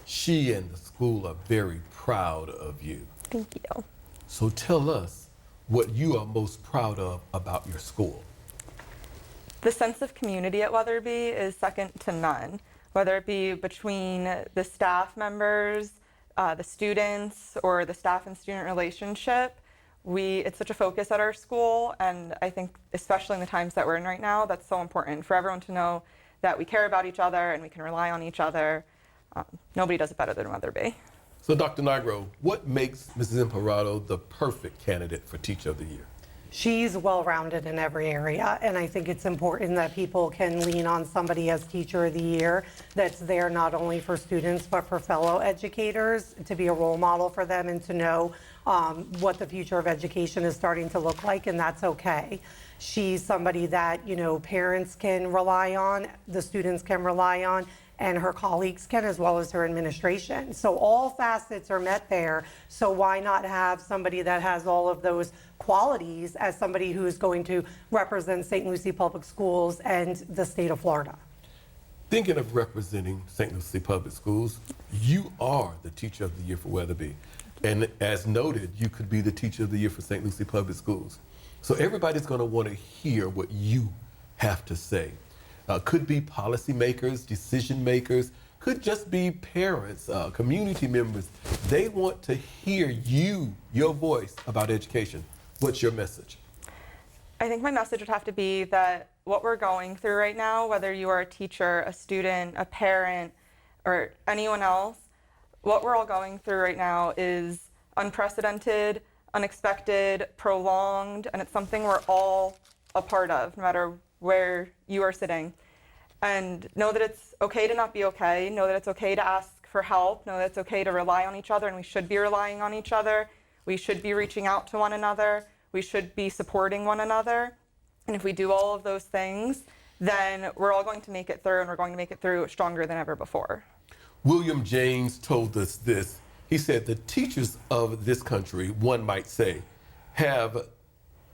she and the school are very proud of you. Thank you. So tell us what you are most proud of about your school. The sense of community at Weatherby is second to none, whether it be between the staff members, the students, or the staff and student relationship. It's such a focus at our school, and I think especially in the times that we're in right now, that's so important for everyone to know that we care about each other and we can rely on each other. Nobody does it better than Weatherby. So Dr. Nigro, what makes Mrs. Imperato the perfect candidate for Teacher of the Year? She's well-rounded in every area, and I think it's important that people can lean on somebody as Teacher of the Year that's there not only for students but for fellow educators, to be a role model for them and to know what the future of education is starting to look like, and that's okay. She's somebody that, you know, parents can rely on, the students can rely on, and her colleagues can, as well as her administration. So all facets are met there. So why not have somebody that has all of those qualities as somebody who is going to represent St. Lucie Public Schools and the state of Florida? Thinking of representing St. Lucie Public Schools, you are the Teacher of the Year for Weatherby. And as noted, you could be the Teacher of the Year for St. Lucie Public Schools. So everybody's going to want to hear what you have to say. Could be policymakers, decision makers, could just be parents, community members. They want to hear you, your voice about education. What's your message? I think my message would have to be that what we're going through right now, whether you are a teacher, a student, a parent, or anyone else, what we're all going through right now is unprecedented, unexpected, prolonged, and it's something we're all a part of, no matter where you are sitting. And know that it's okay to not be okay, know that it's okay to ask for help, know that it's okay to rely on each other, and we should be relying on each other. We should be reaching out to one another. We should be supporting one another. And if we do all of those things, then we're all going to make it through, and we're going to make it through stronger than ever before. William James told us this. He said, the teachers of this country, one might say, have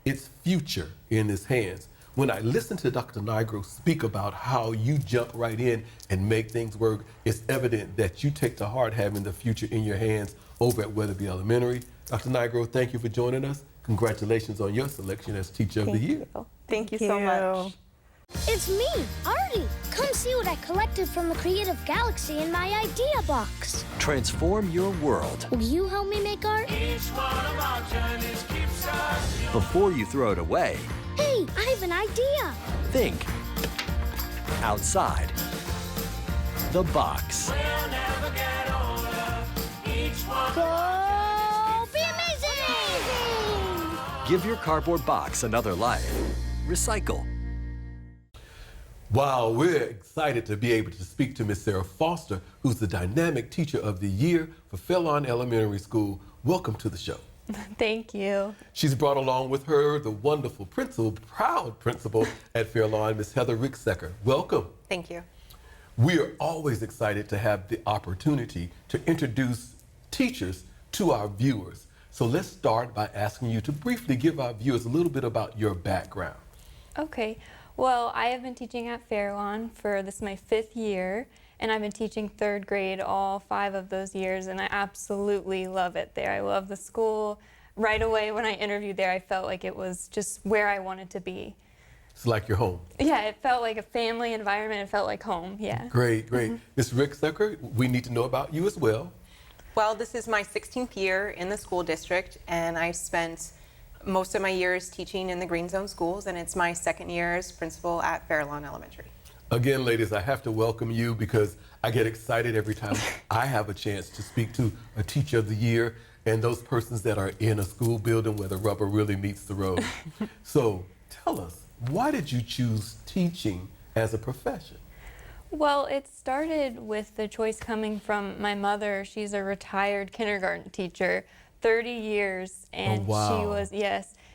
its future in his hands. When I listen to Dr. Nigro speak about how you jump right in and make things work, it's evident that you take to heart having the future in your hands over at Weatherby Elementary. Dr. Nigro, thank you for joining us. Congratulations on your selection as Teacher of the Year. Thank you so much. It's me, Artie. Come see what I collected from the Creative Galaxy in my idea box. Transform your world. Will you help me make art? Each one of our journeys keeps us. Before you throw it away, Hey, I have an idea. think outside the box. We'll never get older. Each one Go be amazing! Give your cardboard box another life. Recycle. Wow, we're excited to be able to speak to Miss Sarah Foster, who's the Dynamic Teacher of the Year for Fairlawn Elementary School. Welcome to the show. Thank you. She's brought along with her the wonderful principal, proud principal at Fairlawn, Miss Heather Ricksecker. Welcome. Thank you. We are always excited to have the opportunity to introduce teachers to our viewers. So let's start by asking you to briefly give our viewers a little bit about your background. Okay. Well, I have been teaching at Fairlawn for this is my 5th year, and I've been teaching 3rd grade all 5 of those years, and I absolutely love it there. I love the school. Right away when I interviewed there, I felt like it was just where I wanted to be. It's like your home. Yeah, it felt like a family environment. It felt like home, yeah. Great, great. Ms. Ricksecker, we need to know about you as well. Well, this is my 16th year in the school district, and I spent most of my years teaching in the Green Zone schools, and it's my 2nd year as principal at Fairlawn Elementary. Again, ladies, I have to welcome you because I get excited every time I have a chance to speak to a Teacher of the Year and those persons that are in a school building where the rubber really meets the road. So tell us, why did you choose teaching as a profession? Well, it started with the choice coming from my mother. She's a retired kindergarten teacher, 30 years, and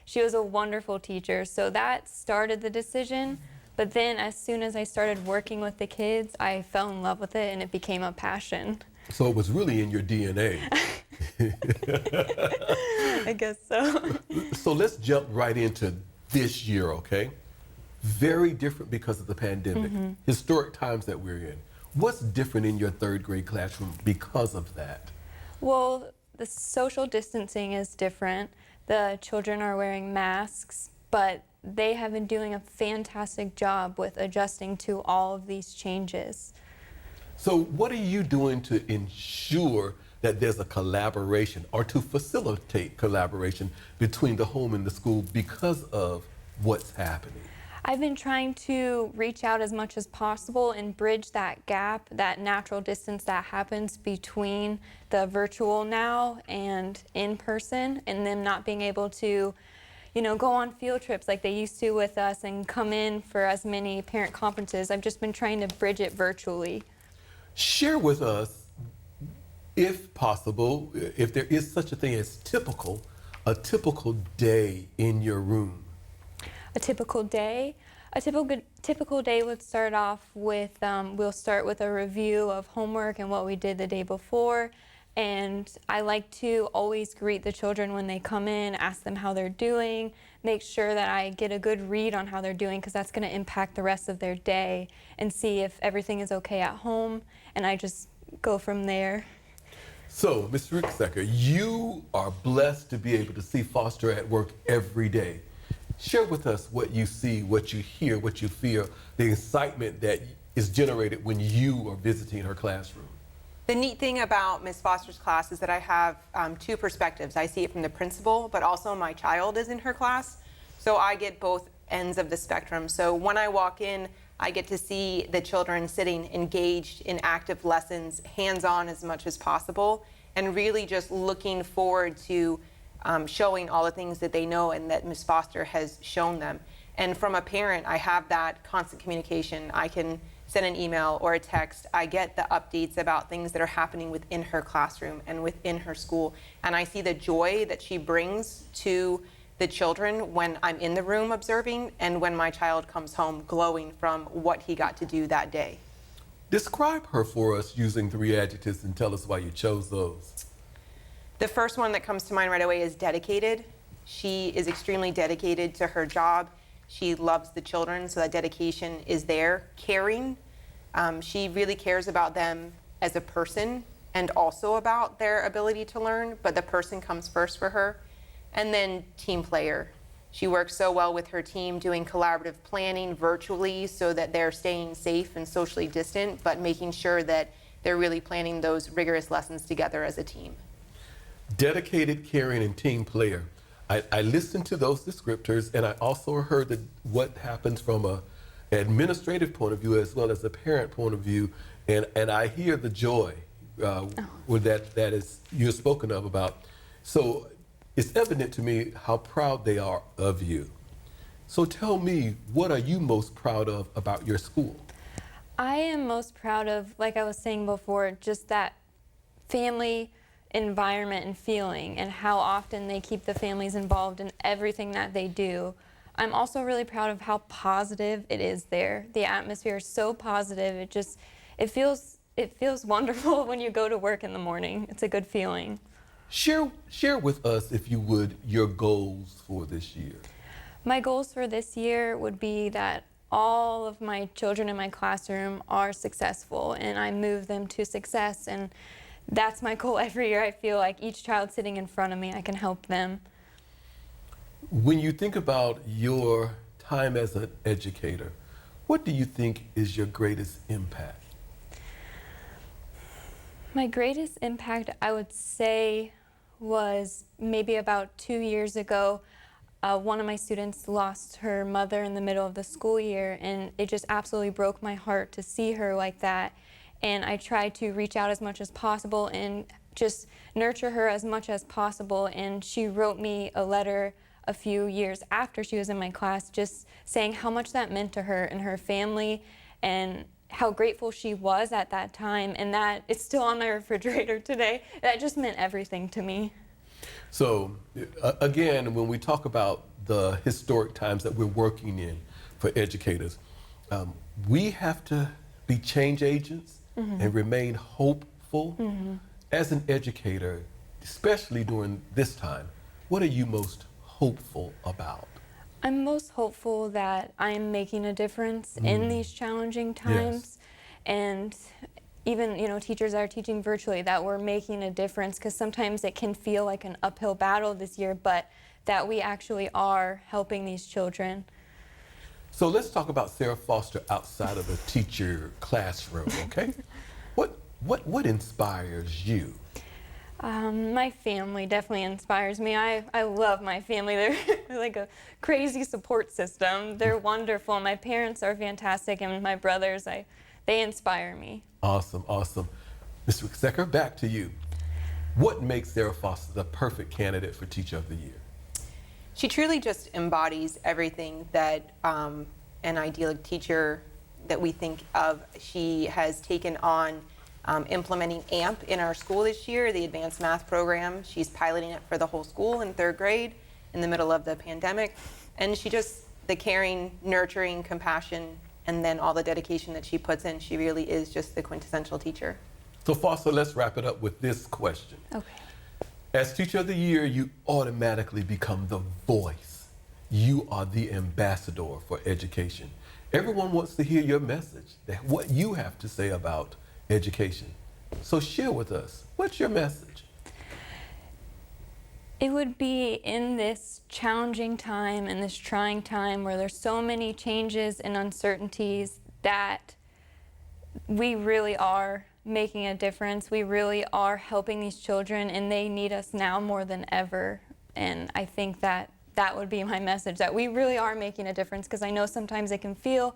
she was a wonderful teacher. So that started the decision. But then as soon as I started working with the kids, I fell in love with it and it became a passion. So it was really in your DNA. I guess so. So let's jump right into this year, okay? Very different because of the pandemic, historic times that we're in. What's different in your 3rd grade classroom because of that? Well, the social distancing is different. The children are wearing masks, but they have been doing a fantastic job with adjusting to all of these changes. So what are you doing to ensure that there's a collaboration or to facilitate collaboration between the home and the school because of what's happening? I've been trying to reach out as much as possible and bridge that gap, that natural distance that happens between the virtual now and in person, and them not being able to, you know, go on field trips like they used to with us and come in for as many parent conferences. I've just been trying to bridge it virtually. Share with us, if possible, if there is such a thing as a typical day in your room. A typical day? A typical day would start off with, we'll start with a review of homework and what we did the day before. And I like to always greet the children when they come in, ask them how they're doing, make sure that I get a good read on how they're doing because that's going to impact the rest of their day, and see if everything is okay at home, and I just go from there. So, Ms. Ricksecker, you are blessed to be able to see Foster at work every day. Share with us what you see, what you hear, what you feel, the excitement that is generated when you are visiting her classroom. The neat thing about Ms. Foster's class is that I have 2 perspectives. I see it from the principal, but also my child is in her class. So I get both ends of the spectrum. So when I walk in, I get to see the children sitting engaged in active lessons, hands-on as much as possible, and really just looking forward to showing all the things that they know and that Ms. Foster has shown them. And from a parent, I have that constant communication. I can send an email or a text. I get the updates about things that are happening within her classroom and within her school. And I see the joy that she brings to the children when I'm in the room observing and when my child comes home glowing from what he got to do that day. Describe her for us using 3 adjectives and tell us why you chose those. The first one that comes to mind right away is dedicated. She is extremely dedicated to her job. She loves the children, so that dedication is there. Caring. She really cares about them as a person and also about their ability to learn, but the person comes first for her. And then team player. She works so well with her team doing collaborative planning virtually so that they're staying safe and socially distant, but making sure that they're really planning those rigorous lessons together as a team. Dedicated, caring, and team player. I listened to those descriptors, and I also heard that what happens from an administrative point of view as well as a parent point of view, and I hear the joy that is you're spoken of about. So it's evident to me how proud they are of you. So tell me, what are you most proud of about your school? I am most proud of, like I was saying before, just that family environment and feeling and how often they keep the families involved in everything that they do. I'm also really proud of how positive it is there. The atmosphere is so positive. It feels wonderful when you go to work in the morning. It's a good feeling. Share with us, if you would, your goals for this year. My goals for this year would be that all of my children in my classroom are successful and I move them to success, and that's my goal every year. I feel like each child sitting in front of me, I can help them. When you think about your time as an educator, what do you think is your greatest impact? My greatest impact, I would say, was maybe about 2 years ago. One of my students lost her mother in the middle of the school year, and it just absolutely broke my heart to see her like that. And I tried to reach out as much as possible and just nurture her as much as possible. And she wrote me a letter a few years after she was in my class, just saying how much that meant to her and her family, and how grateful she was at that time, and that it's still on my refrigerator today. That just meant everything to me. So again, when we talk about the historic times that we're working in for educators, we have to be change agents and remain hopeful. As an educator, especially during this time, what are you most hopeful about? I'm most hopeful that I'm making a difference in these challenging times. And even, teachers that are teaching virtually, that we're making a difference, because sometimes it can feel like an uphill battle this year, but that we actually are helping these children. So let's talk about Sarah Foster outside of the teacher classroom, okay? What inspires you? My family definitely inspires me. I love my family. They're like a crazy support system. They're wonderful. My parents are fantastic, and my brothers, they inspire me. Awesome, awesome. Mr. Secker, back to you. What makes Sarah Foster the perfect candidate for Teacher of the Year? She truly just embodies everything that an ideal teacher that we think of. She has taken on implementing AMP in our school this year, the advanced math program. She's piloting it for the whole school in 3rd grade in the middle of the pandemic. And the caring, nurturing, compassion, and then all the dedication that she puts in, she really is just the quintessential teacher. So Foster, let's wrap it up with this question. Okay. As Teacher of the Year, you automatically become the voice. You are the ambassador for education. Everyone wants to hear your message, what you have to say about education. So share with us, what's your message? It would be in this challenging time and this trying time where there's so many changes and uncertainties that we really are making a difference. We really are helping these children, and they need us now more than ever. And I think that that would be my message, that we really are making a difference, because I know sometimes it can feel,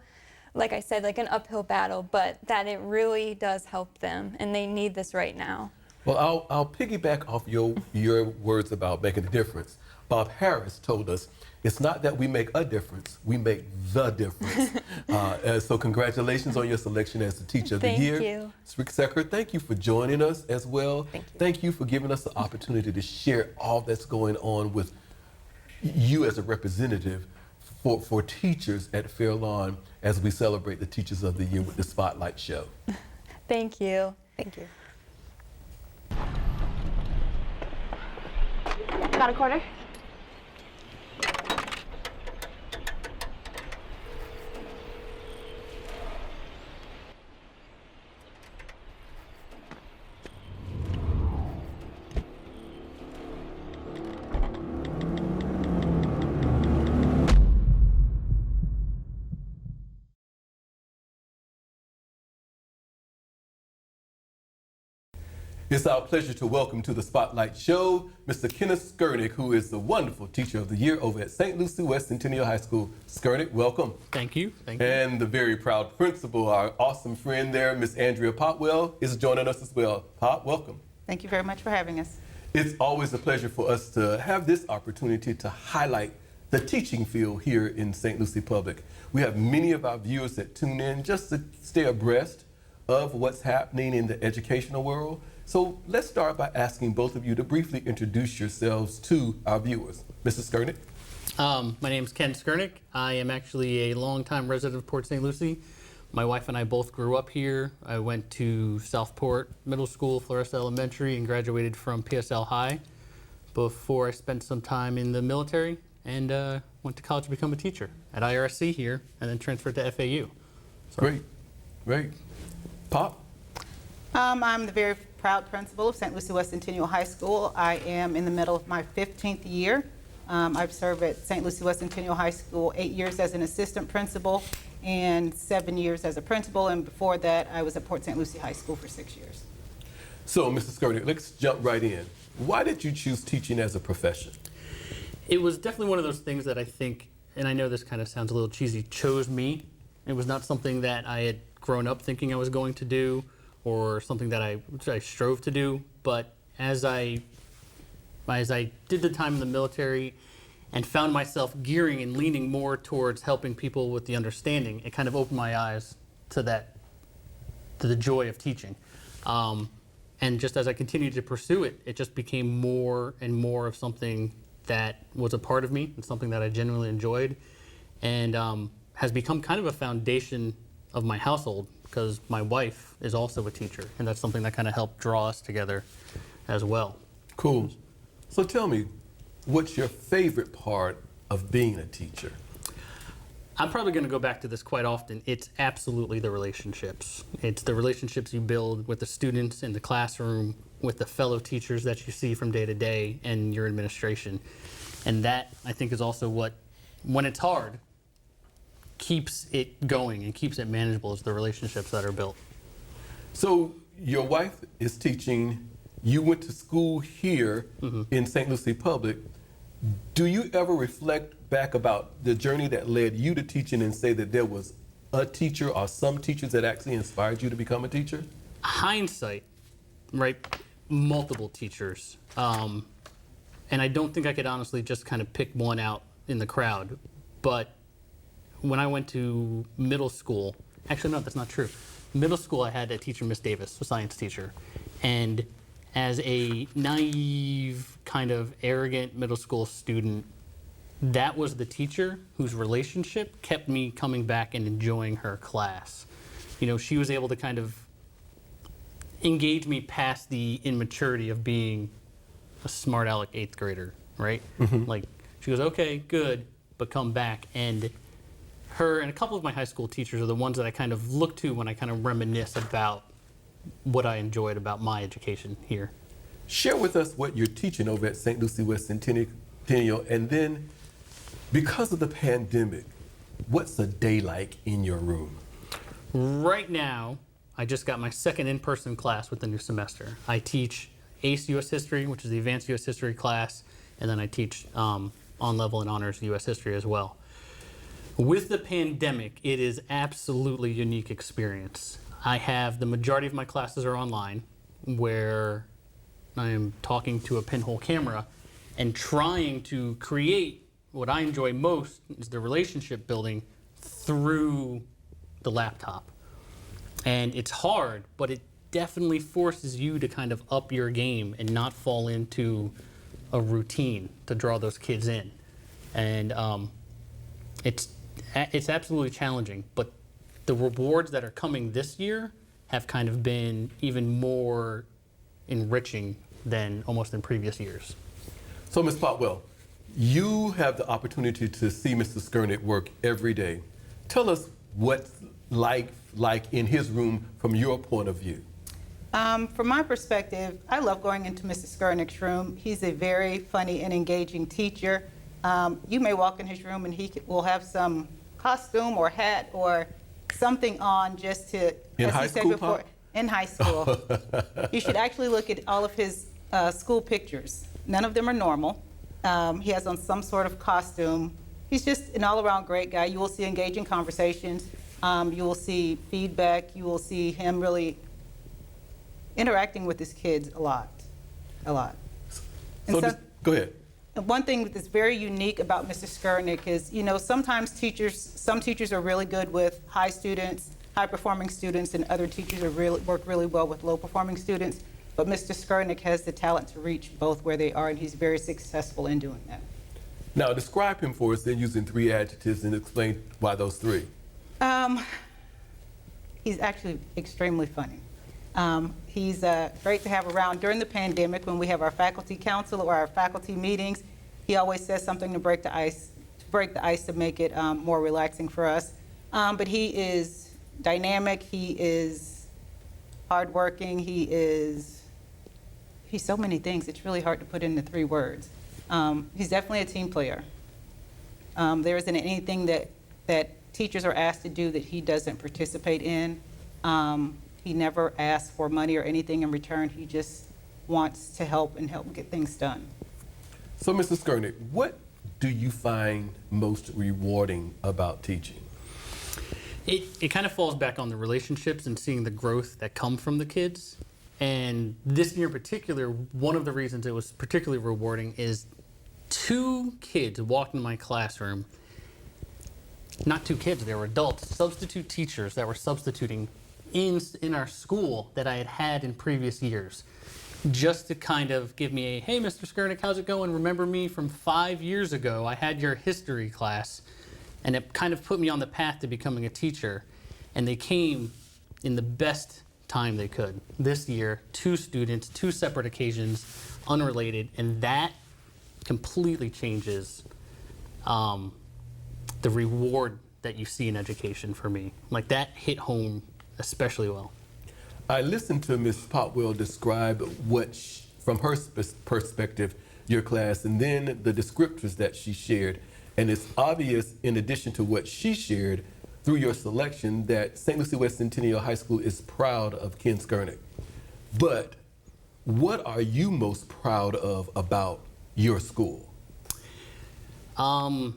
like I said, like an uphill battle, but that it really does help them, and they need this right now. Well, I'll piggyback off your words about making a difference. Bob Harris told us, it's not that we make a difference, we make the difference. So congratulations on your selection as the Teacher of the Year. Thank you. Secker, thank you for joining us as well. Thank you. Thank you for giving us the opportunity to share all that's going on with you as a representative for teachers at Fairlawn as we celebrate the Teachers of the Year with the Spotlight Show. Thank you. Thank you. Got a quarter? It's our pleasure to welcome to the Spotlight Show Mr. Kenneth Skurnick, who is the wonderful Teacher of the Year over at St. Lucie West Centennial High School. Skurnick, welcome. Thank you. Thank you. And the very proud principal, our awesome friend there, Miss Andrea Popwell, is joining us as well. Pop, welcome. Thank you very much for having us. It's always a pleasure for us to have this opportunity to highlight the teaching field here in St. Lucie Public. We have many of our viewers that tune in just to stay abreast of what's happening in the educational world. So let's start by asking both of you to briefly introduce yourselves to our viewers. Mrs. Skurnick. My name is Ken Skurnick. I am actually a longtime resident of Port St. Lucie. My wife and I both grew up here. I went to Southport Middle School, Floresta Elementary, and graduated from PSL High before I spent some time in the military and went to college to become a teacher at IRSC here and then transferred to FAU. So. Great, great. Pop? I'm the very proud principal of St. Lucie West Centennial High School. I am in the middle of my 15th year. I've served at St. Lucie West Centennial High School 8 years as an assistant principal and 7 years as a principal, and before that I was at Port St. Lucie High School for 6 years. So, Mrs. Skurnick, let's jump right in. Why did you choose teaching as a profession? It was definitely one of those things that I think, and I know this kind of sounds a little cheesy, chose me. It was not something that I had grown up thinking I was going to do or something that I strove to do, but as I did the time in the military and found myself gearing and leaning more towards helping people with the understanding, it kind of opened my eyes to the joy of teaching. And just as I continued to pursue it, it just became more and more of something that was a part of me and something that I genuinely enjoyed, and has become kind of a foundation of my household, because my wife is also a teacher, and that's something that kind of helped draw us together as well. Cool. So tell me, what's your favorite part of being a teacher? I'm probably going to go back to this quite often. It's absolutely the relationships. It's the relationships you build with the students in the classroom, with the fellow teachers that you see from day to day, and your administration. And that, I think, is also what, when it's hard, keeps it going and keeps it manageable, is the relationships that are built. So your wife is teaching, you went to school here in St. Lucie Public. Do you ever reflect back about the journey that led you to teaching and say that there was a teacher or some teachers that actually inspired you to become a teacher? Hindsight, right? Multiple teachers. And I don't think I could honestly just kind of pick one out in the crowd, but when I went to middle school, actually no, that's not true. Middle school, I had a teacher, Miss Davis, a science teacher. And as a naive, kind of arrogant middle school student, that was the teacher whose relationship kept me coming back and enjoying her class. You know, she was able to kind of engage me past the immaturity of being a smart aleck 8th grader, right? Like, she goes, okay, good, but come back. And her and a couple of my high school teachers are the ones that I kind of look to when I kind of reminisce about what I enjoyed about my education here. Share with us what you're teaching over at St. Lucie West Centennial, and then because of the pandemic, what's a day like in your room? Right now, I just got my second in-person class with the new semester. I teach ACE U.S. History, which is the Advanced U.S. History class, and then I teach on-level and honors U.S. history as well. With the pandemic, it is absolutely unique experience. I have the majority of my classes are online, where I am talking to a pinhole camera and trying to create what I enjoy most is the relationship building through the laptop. And it's hard, but it definitely forces you to kind of up your game and not fall into a routine to draw those kids in. And it's absolutely challenging, but the rewards that are coming this year have kind of been even more enriching than almost in previous years. So, Ms. Potwell, you have the opportunity to see Mr. Skurnick work every day. Tell us what's like in his room from your point of view. From my perspective, I love going into Mr. Skurnick's room. He's a very funny and engaging teacher. You may walk in his room and he will have some costume or hat or something on just to, in as high he said school, before, Pop? In high school. You should actually look at all of his school pictures. None of them are normal. He has on some sort of costume. He's just an all-around great guy. You will see engaging conversations. You will see feedback. You will see him really interacting with his kids a lot. So go ahead. One thing that's very unique about Mr. Skurnick is, you know, sometimes some teachers are really good with high students, high-performing students, and other teachers work really well with low-performing students. But Mr. Skurnick has the talent to reach both where they are, and he's very successful in doing that. Now, describe him for us, then, using 3 adjectives, and explain why those 3. He's actually extremely funny. He's great to have around. During the pandemic, when we have our faculty council or our faculty meetings, he always says something to break the ice to make it more relaxing for us. But he is dynamic. He is hardworking. He's so many things. It's really hard to put into 3 words. He's definitely a team player. There isn't anything that teachers are asked to do that he doesn't participate in. He never asks for money or anything in return. He just wants to help get things done. So, Mr. Skurnick, what do you find most rewarding about teaching? It kind of falls back on the relationships and seeing the growth that come from the kids. And this year in particular, one of the reasons it was particularly rewarding is 2 kids walked into my classroom. Not 2 kids, they were adults, substitute teachers that were substituting in our school that I had in previous years, just to kind of give me a, hey, Mr. Skurnick, how's it going? Remember me from 5 years ago? I had your history class. And it kind of put me on the path to becoming a teacher. And they came in the best time they could. This year, 2 students, 2 separate occasions, unrelated, and that completely changes the reward that you see in education for me. Like, that hit home especially well. I listened to Ms. Potwell describe from her perspective, your class, and then the descriptors that she shared. And it's obvious, in addition to what she shared, through your selection, that St. Lucie West Centennial High School is proud of Ken Skurnick. But what are you most proud of about your school? The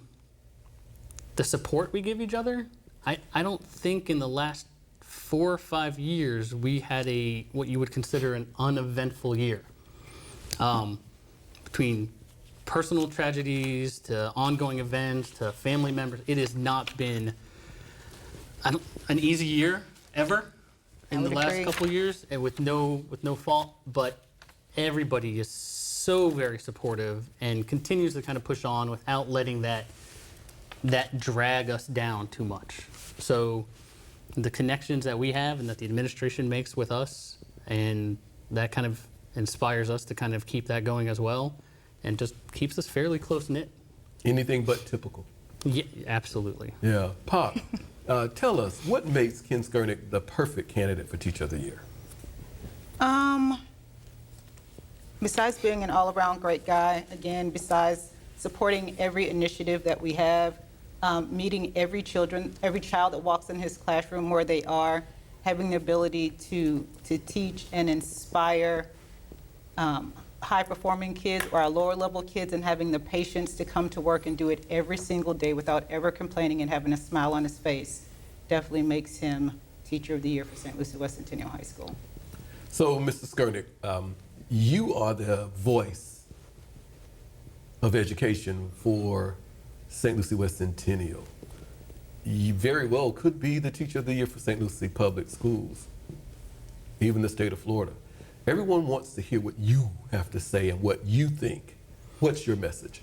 support we give each other. I don't think in the last 4 or 5 years we had what you would consider an uneventful year. Between personal tragedies to ongoing events to family members, it has not been an easy year ever in the last couple of years, and with no fault. But everybody is so very supportive and continues to kind of push on without letting that drag us down too much. So the connections that we have and that the administration makes with us, and that kind of inspires us to kind of keep that going as well, and just keeps us fairly close-knit. Anything but typical. Yeah, absolutely. Yeah. Pop, tell us, what makes Ken Skurnick the perfect candidate for Teacher of the Year? Besides being an all-around great guy, again, besides supporting every initiative that we have, meeting every child that walks in his classroom where they are, having the ability to teach and inspire high-performing kids or our lower-level kids, and having the patience to come to work and do it every single day without ever complaining and having a smile on his face definitely makes him Teacher of the Year for St. Lucie West Centennial High School. So, Mr. Skurnick, you are the voice of education for St. Lucie West Centennial. You very well could be the Teacher of the Year for St. Lucie Public Schools, even the state of Florida. Everyone wants to hear what you have to say and what you think. What's your message?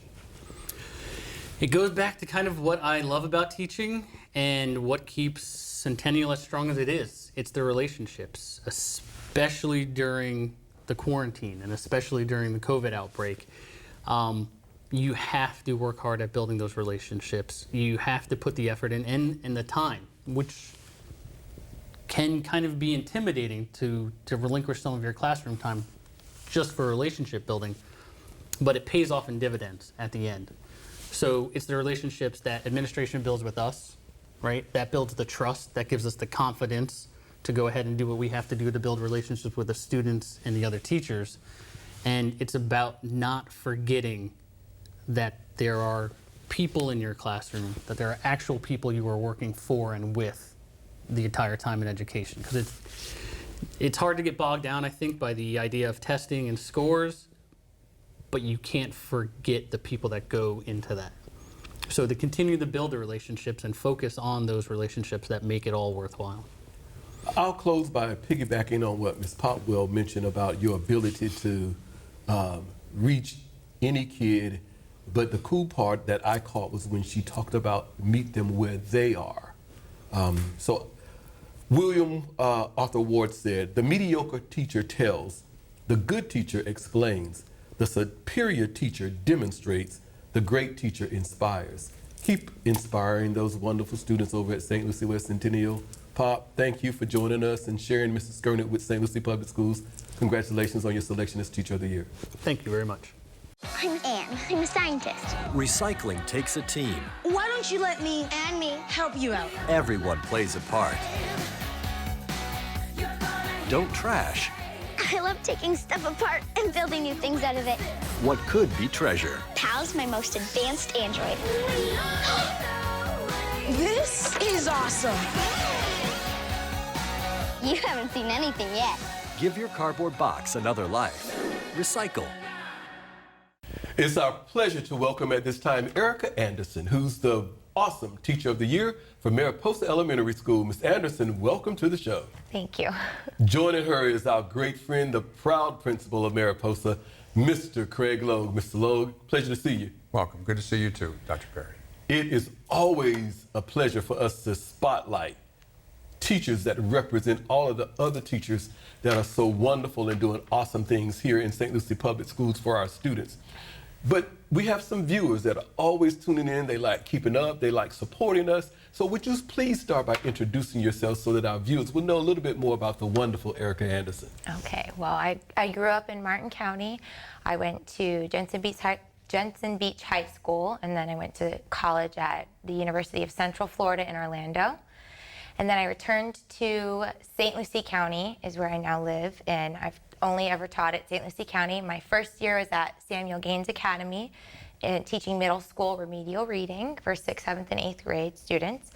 It goes back to kind of what I love about teaching and what keeps Centennial as strong as it is. It's the relationships, especially during the quarantine and especially during the COVID outbreak. You have to work hard at building those relationships. You have to put the effort in and the time, which can kind of be intimidating to relinquish some of your classroom time just for relationship building, but it pays off in dividends at the end. So it's the relationships that administration builds with us, right? That builds the trust, that gives us the confidence to go ahead and do what we have to do to build relationships with the students and the other teachers. And it's about not forgetting that there are people in your classroom, that there are actual people you are working for and with the entire time in education. Because it's hard to get bogged down, I think, by the idea of testing and scores, but you can't forget the people that go into that. So to continue to build the relationships and focus on those relationships that make it all worthwhile. I'll close by piggybacking on what Ms. Popwell mentioned about your ability to reach any kid, but the cool part that I caught was when she talked about meet them where they are. So William Arthur Ward said, the mediocre teacher tells, the good teacher explains, the superior teacher demonstrates, the great teacher inspires. Keep inspiring those wonderful students over at St. Lucie West Centennial. Pop, thank you for joining us and sharing Mrs. Skurnick with St. Lucie Public Schools. Congratulations on your selection as Teacher of the Year. Thank you very much. I'm Anne. I'm a scientist. Recycling takes a team. Why don't you let me And me. help you out? Everyone plays a part. Don't trash I love taking stuff apart and building new things out of it. what could be treasure. Pal's my most advanced android. This is awesome. You haven't seen anything yet. Give your cardboard box another life. Recycle. It's our pleasure to welcome at this time Erica Anderson, who's the awesome Teacher of the Year for Mariposa Elementary School. Ms. Anderson, welcome to the show. Thank you. Joining her is our great friend, the proud principal of Mariposa, Mr. Craig Logue. Mr. Logue, pleasure to see you. Welcome. Good to see you too, Dr. Perry. It is always a pleasure for us to spotlight teachers that represent all of the other teachers that are so wonderful and doing awesome things here in St. Lucie Public Schools for our students. But we have some viewers that are always tuning in. They like keeping up. They like supporting us. So would you please start by introducing yourself so that our viewers will know a little bit more about the wonderful Erica Anderson? Okay, well, I grew up in Martin County. I went to Jensen Beach High School, and then I went to college at the University of Central Florida in Orlando. And then I returned to St. Lucie County, is where I now live, and I've only ever taught at St. Lucie County. My first year was at Samuel Gaines Academy, teaching middle school remedial reading for 6th, 7th, and 8th grade students.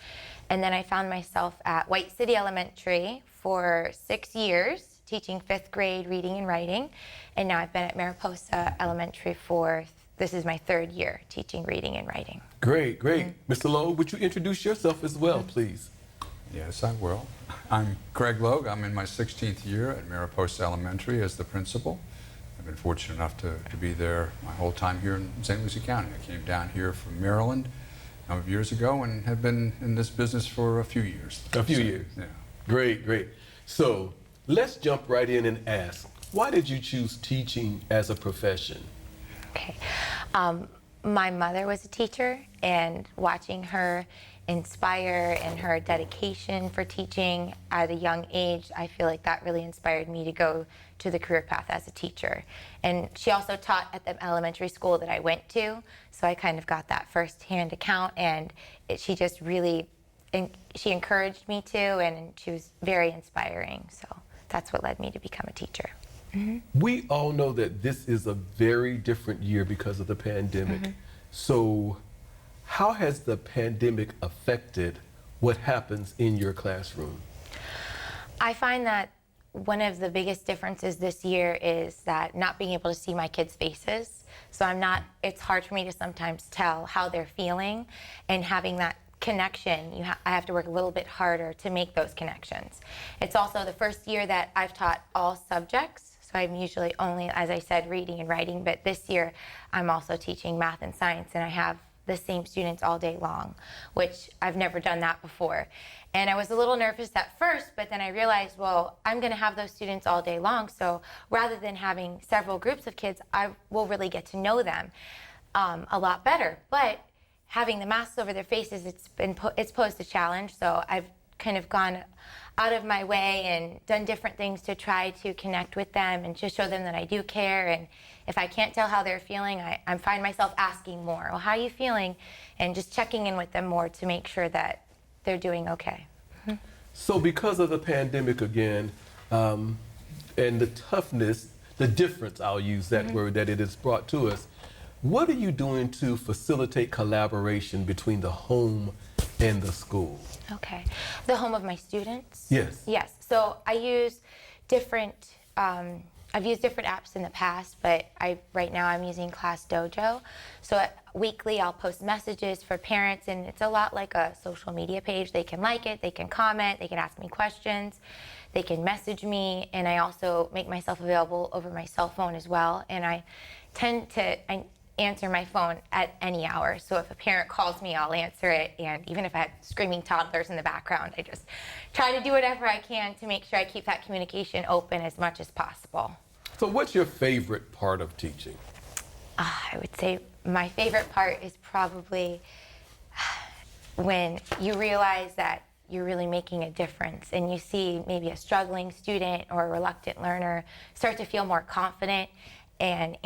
And then I found myself at White City Elementary for 6 years, teaching 5th grade reading and writing. And now I've been at Mariposa Elementary for, this is my 3rd year, teaching reading and writing. Great, great. Mr. Logue, would you introduce yourself as well, please? Yes, I will. I'm Craig Logue. I'm in my 16th year at Mariposa Elementary as the principal. I've been fortunate enough to be there my whole time here in St. Lucie County. I came down here from Maryland a number of years ago and have been in this business for a few years. A few years. Yeah. Great, great. So let's jump right in and ask, why did you choose teaching as a profession? Okay. My mother was a teacher, and watching her inspire and her dedication for teaching at a young age, I feel like that really inspired me to go to the career path as a teacher. And she also taught at the elementary school that I went to, so I kind of got that firsthand account, and she just really, she encouraged me to, and she was very inspiring, so that's what led me to become a teacher. We all know that this is a very different year because of the pandemic. So how has the pandemic affected what happens in your classroom? I find that one of the biggest differences this year is that not being able to see my kids' faces. So it's hard for me to sometimes tell how they're feeling, and having that connection, I have to work a little bit harder to make those connections. It's also the first year that I've taught all subjects. So I'm usually only, as I said, reading and writing, but this year I'm also teaching math and science, and I have the same students all day long, which I've never done that before. And I was a little nervous at first, but then I realized, well, I'm gonna have those students all day long, so rather than having several groups of kids, I will really get to know them a lot better. But having the masks over their faces, it's posed a challenge, so I've kind of gone out of my way and done different things to try to connect with them and just show them that I do care. And if I can't tell how they're feeling, I find myself asking more, well, how are you feeling? And just checking in with them more to make sure that they're doing okay. So because of the pandemic again, and the toughness, the difference, I'll use that word, that it has brought to us, what are you doing to facilitate collaboration between the home and the school? Okay. The home of my students? Yes. Yes. So I use different, I've used different apps in the past, but right now I'm using Class Dojo. So weekly I'll post messages for parents, and it's a lot like a social media page. They can like it, they can comment, they can ask me questions, they can message me, and I also make myself available over my cell phone as well. And I tend to answer my phone at any hour. So if a parent calls me, I'll answer it. And even if I have screaming toddlers in the background, I just try to do whatever I can to make sure I keep that communication open as much as possible. So what's your favorite part of teaching? I would say my favorite part is probably when you realize that you're really making a difference and you see maybe a struggling student or a reluctant learner start to feel more confident and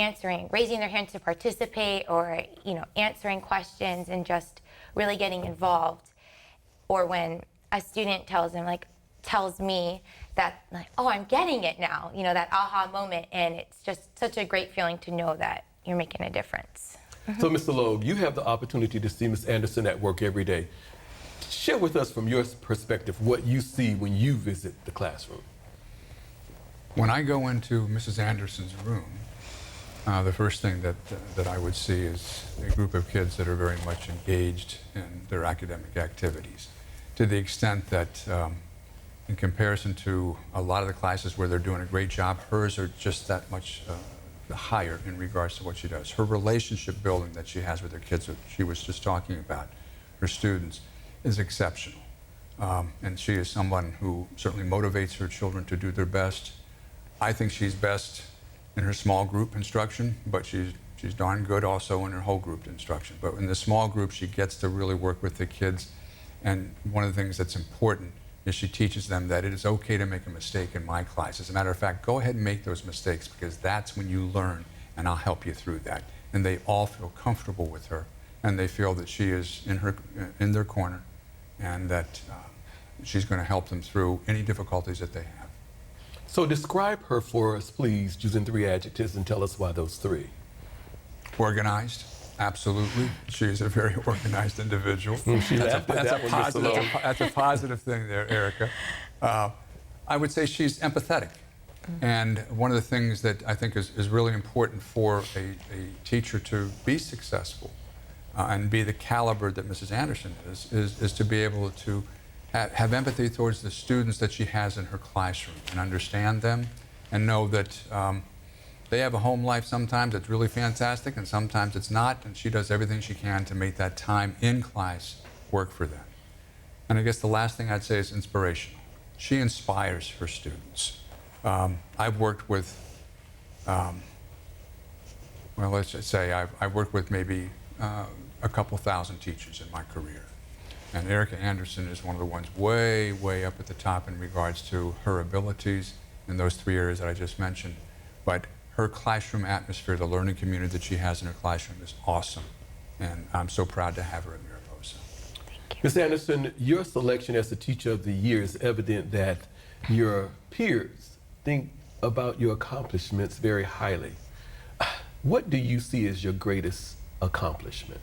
raising their hand to participate, or answering questions and just really getting involved. Or when a student tells me that, like, oh, I'm getting it now, that aha moment, and it's just such a great feeling to know that you're making a difference. So, Mr. Logue, you have the opportunity to see Ms. Anderson at work every day. Share with us from your perspective what you see when you visit the classroom. When I go into Mrs. Anderson's room, the first thing that I would see is a group of kids that are very much engaged in their academic activities, to the extent that in comparison to a lot of the classes where they're doing a great job, hers are just that much higher in regards to what she does. Her relationship building that she has with her kids, that she was just talking about, her students, is exceptional. And she is someone who certainly motivates her children to do their best. I think she's best in her small group instruction, but she's darn good also in her whole group instruction. But in the small group, she gets to really work with the kids. And one of the things that's important is she teaches them that it is okay to make a mistake in my class. As a matter of fact, go ahead and make those mistakes, because that's when you learn, and I'll help you through that. And they all feel comfortable with her, and they feel that she is in their corner, and that she's going to help them through any difficulties that they have. So describe her for us, please, using 3 adjectives, and tell us why those 3. Organized, absolutely. She's a very organized individual. That's a positive thing there, Erica. I would say she's empathetic. And one of the things that I think is really important for a teacher to be successful and be the caliber that Mrs. Anderson is to be able to have empathy towards the students that she has in her classroom and understand them and know that they have a home life sometimes that's really fantastic and sometimes it's not, and she does everything she can to make that time in class work for them. And I guess the last thing I'd say is inspirational. She inspires her students. I've worked with, well, let's just say I've worked with maybe a couple thousand teachers in my career. And Erica Anderson is one of the ones way, way up at the top in regards to her abilities in those 3 areas that I just mentioned. But her classroom atmosphere, the learning community that she has in her classroom is awesome. And I'm so proud to have her at Mariposa. Thank you. Ms. Anderson, your selection as the Teacher of the Year is evident that your peers think about your accomplishments very highly. What do you see as your greatest accomplishment?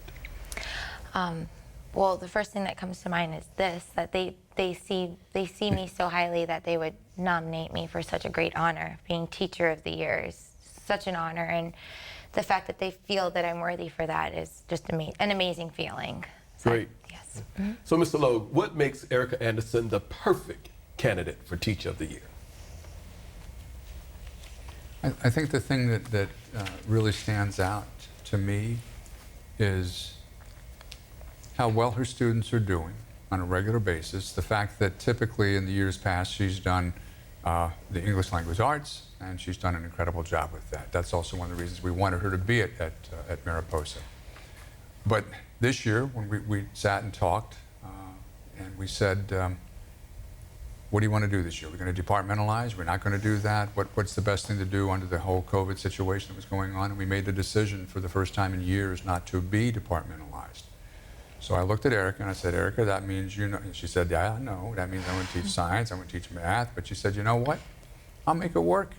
Well, the first thing that comes to mind is this, that they see me so highly that they would nominate me for such a great honor. Being Teacher of the Year is such an honor, and the fact that they feel that I'm worthy for that is just an amazing feeling. So, Great. Yes. So, Mr. Logue, what makes Erica Anderson the perfect candidate for Teacher of the Year? I think the thing that really stands out to me is how well her students are doing on a regular basis. The fact that typically in the years past she's done the English language arts, and she's done an incredible job with that. That's also one of the reasons we wanted her to be at Mariposa. But this year, when we sat and talked, and we said, what do you want to do this year? We're going to departmentalize? We're not going to do that? What's the best thing to do under the whole COVID situation that was going on? And we made the decision for the first time in years not to be departmentalized. So I looked at Erica and I said, Erica, that means you know. And she said, yeah, I know. That means I want to teach science, I want to teach math. But she said, you know what? I'll make it work.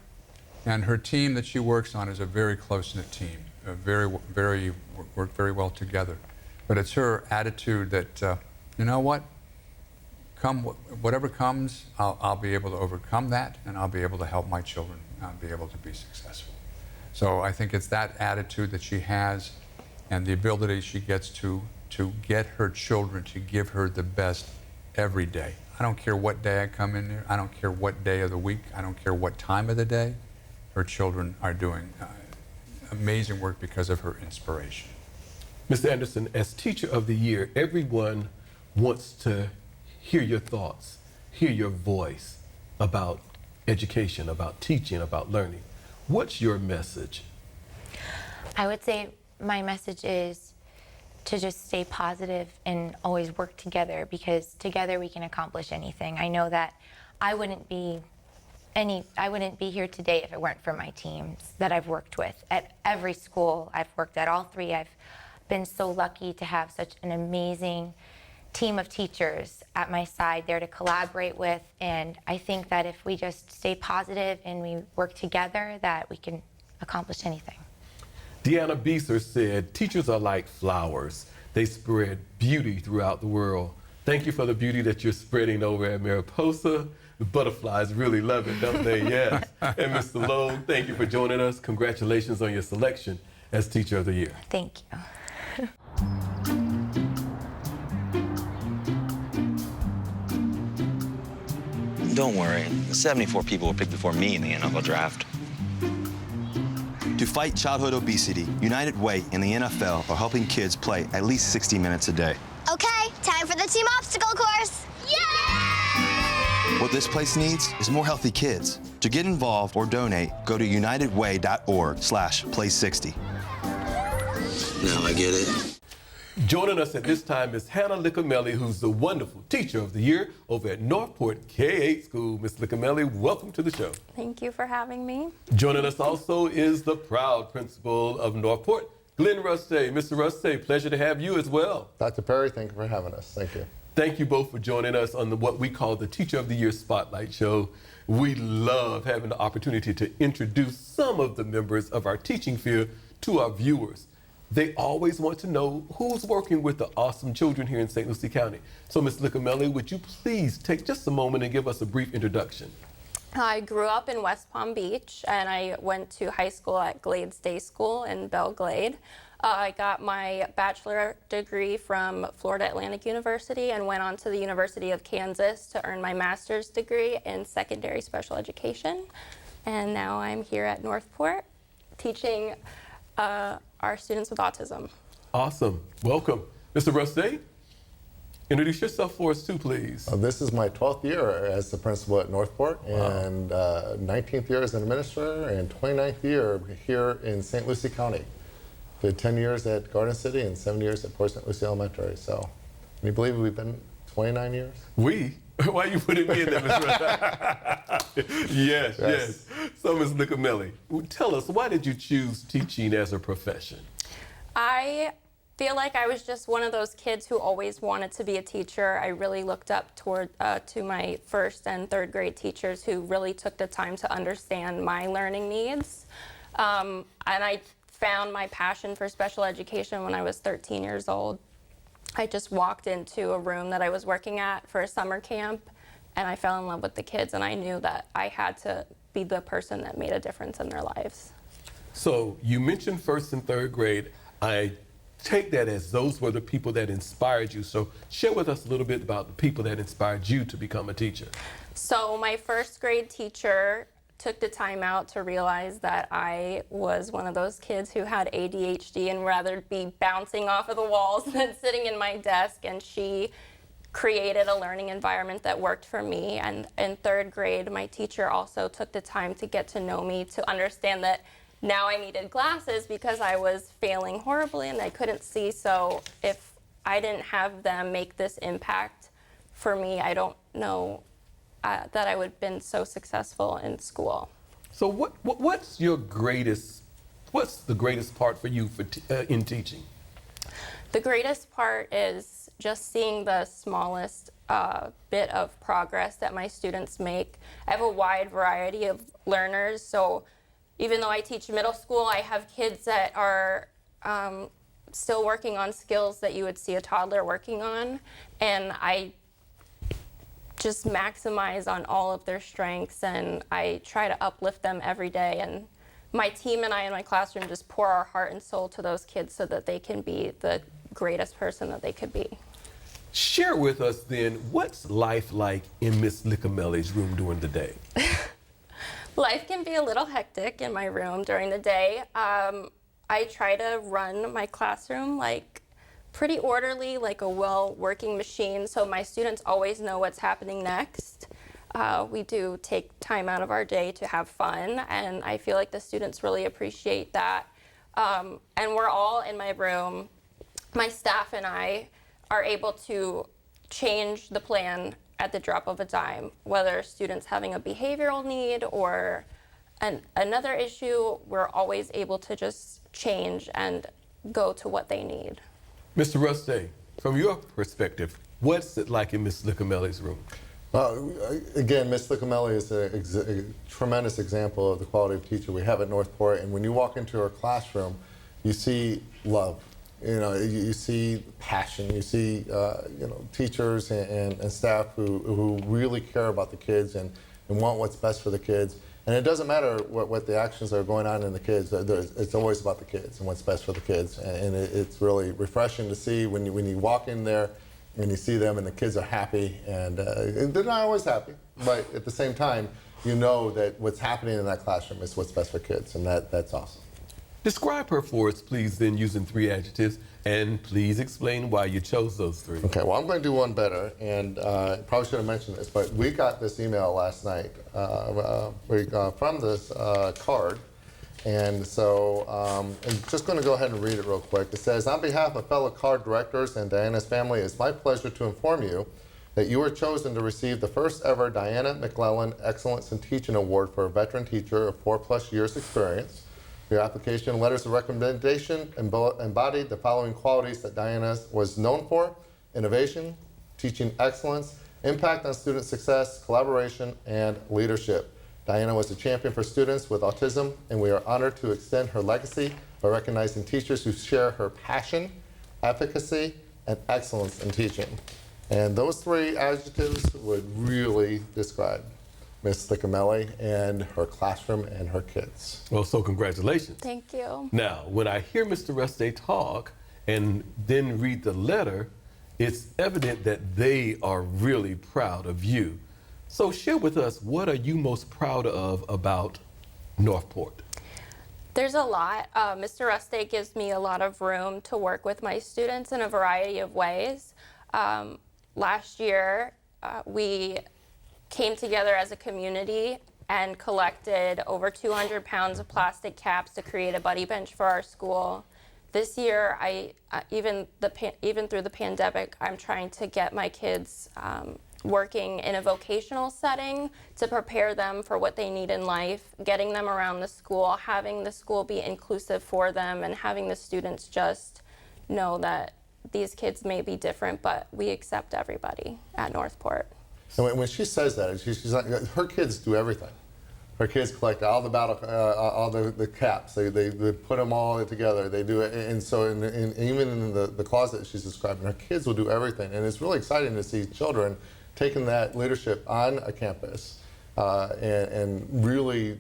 And her team that she works on is a very close-knit team, work very well together. But it's her attitude that, you know what? Whatever comes, I'll be able to overcome that, and I'll be able to help my children be able to be successful. So I think it's that attitude that she has and the ability she gets to get her children to give her the best every day. I don't care what day I come in there. I don't care what day of the week. I don't care what time of the day. Her children are doing amazing work because of her inspiration. Mr. Anderson, as Teacher of the Year, everyone wants to hear your thoughts, hear your voice about education, about teaching, about learning. What's your message? I would say my message is to just stay positive and always work together, because together we can accomplish anything. I know that I wouldn't be here today if it weren't for my teams that I've worked with at every school. I've worked at all three. I've been so lucky to have such an amazing team of teachers at my side there to collaborate with, and I think that if we just stay positive and we work together, that we can accomplish anything. Deanna Beeser said, teachers are like flowers. They spread beauty throughout the world. Thank you for the beauty that you're spreading over at Mariposa. The butterflies really love it, don't they? Yes. And Mr. Lowe, thank you for joining us. Congratulations on your selection as Teacher of the Year. Thank you. Don't worry, 74 people were picked before me in the NFL draft. To fight childhood obesity, United Way and the NFL are helping kids play at least 60 minutes a day. Okay, time for the team obstacle course. Yay! What this place needs is more healthy kids. To get involved or donate, go to unitedway.org/play60. Now I get it. Joining us at this time is Hannah Lichimeli, who's the wonderful Teacher of the Year over at Northport K-8 School. Ms. Lichimeli, welcome to the show. Thank you for having me. Joining us also is the proud principal of Northport, Glenn Ruste. Mr. Ruste, pleasure to have you as well. Dr. Perry, thank you for having us. Thank you. Thank you both for joining us on what we call the Teacher of the Year Spotlight Show. We love having the opportunity to introduce some of the members of our teaching field to our viewers. They always want to know who's working with the awesome children here in St. Lucie County. So, Ms. Lichimeli, would you please take just a moment and give us a brief introduction? I grew up in West Palm Beach, and I went to high school at Glades Day School in Belle Glade. I got my bachelor degree from Florida Atlantic University and went on to the University of Kansas to earn my master's degree in secondary special education. And now I'm here at Northport teaching our students with autism. Awesome. Welcome. Mr. Ruste, introduce yourself for us too, please. This is my 12th year as the principal at Northport, and 19th year as an administrator, and 29th year here in St. Lucie County. Did 10 years at Garden City and 7 years at Port St. Lucie Elementary. So, can you believe we've been 29 years? We? Why are you putting me in there, Ms. Ruste? Yes. So, Ms. Lichimeli, tell us, why did you choose teaching as a profession? I feel like I was just one of those kids who always wanted to be a teacher. I really looked up to my first and third grade teachers who really took the time to understand my learning needs. And I found my passion for special education when I was 13 years old. I just walked into a room that I was working at for a summer camp, and I fell in love with the kids, and I knew that I had to be the person that made a difference in their lives. So you mentioned first and third grade. I take that as those were the people that inspired you. So share with us a little bit about the people that inspired you to become a teacher. So my first grade teacher took the time out to realize that I was one of those kids who had ADHD and rather be bouncing off of the walls than sitting in my desk, and she created a learning environment that worked for me. And in third grade, my teacher also took the time to get to know me, to understand that now I needed glasses because I was failing horribly and I couldn't see. So if I didn't have them make this impact for me, I don't know that I would have been so successful in school. So what's the greatest part for you in teaching? The greatest part is just seeing the smallest bit of progress that my students make. I have a wide variety of learners, so even though I teach middle school, I have kids that are still working on skills that you would see a toddler working on, and I just maximize on all of their strengths, and I try to uplift them every day. And my team and I in my classroom just pour our heart and soul to those kids so that they can be the greatest person that they could be. Share with us then, what's life like in Miss Lichimeli's room during the day? Life can be a little hectic in my room during the day. I try to run my classroom like pretty orderly, like a well-working machine, so my students always know what's happening next. We do take time out of our day to have fun, and I feel like the students really appreciate that. And we're all in my room. My staff and I are able to change the plan at the drop of a dime, whether students having a behavioral need or another issue, we're always able to just change and go to what they need. Mr. Rusty, from your perspective, what's it like in Miss Lichimeli's room? Again, Miss Lichimeli is a tremendous example of the quality of teacher we have at Northport, and when you walk into her classroom, you see love. You know, you see passion. You see, teachers and staff who really care about the kids and want what's best for the kids. And it doesn't matter what the actions are going on in the kids. It's always about the kids and what's best for the kids. And it's really refreshing to see when you walk in there and you see them and the kids are happy. And they're not always happy, but at the same time, you know that what's happening in that classroom is what's best for kids, and that's awesome. Describe her for us, please, then, using 3 adjectives, and please explain why you chose those 3. Okay, well, I'm going to do one better, and probably should have mentioned this, but we got this email last night from this card, and so I'm just going to go ahead and read it real quick. It says, on behalf of fellow card directors and Diana's family, it's my pleasure to inform you that you were chosen to receive the first ever Diana McClellan Excellence in Teaching Award for a veteran teacher of 4+ years experience. Your application letters of recommendation embodied the following qualities that Diana was known for: innovation, teaching excellence, impact on student success, collaboration, and leadership. Diana was a champion for students with autism, and we are honored to extend her legacy by recognizing teachers who share her passion, efficacy, and excellence in teaching. And those 3 adjectives would really describe Miss Lichimeli and her classroom and her kids. Well, so congratulations. Thank you. Now, when I hear Mr. Rusty talk and then read the letter, it's evident that they are really proud of you. So share with us, what are you most proud of about Northport? There's a lot. Mr. Rusty gives me a lot of room to work with my students in a variety of ways. Last year, we came together as a community and collected over 200 pounds of plastic caps to create a buddy bench for our school. This year, even through the pandemic, I'm trying to get my kids working in a vocational setting to prepare them for what they need in life, getting them around the school, having the school be inclusive for them, and having the students just know that these kids may be different, but we accept everybody at Northport. And when she says that, she's like, her kids do everything. Her kids collect all the all the caps. They put them all together. They do it, and so even in the closet she's describing, her kids will do everything. And it's really exciting to see children taking that leadership on a campus and really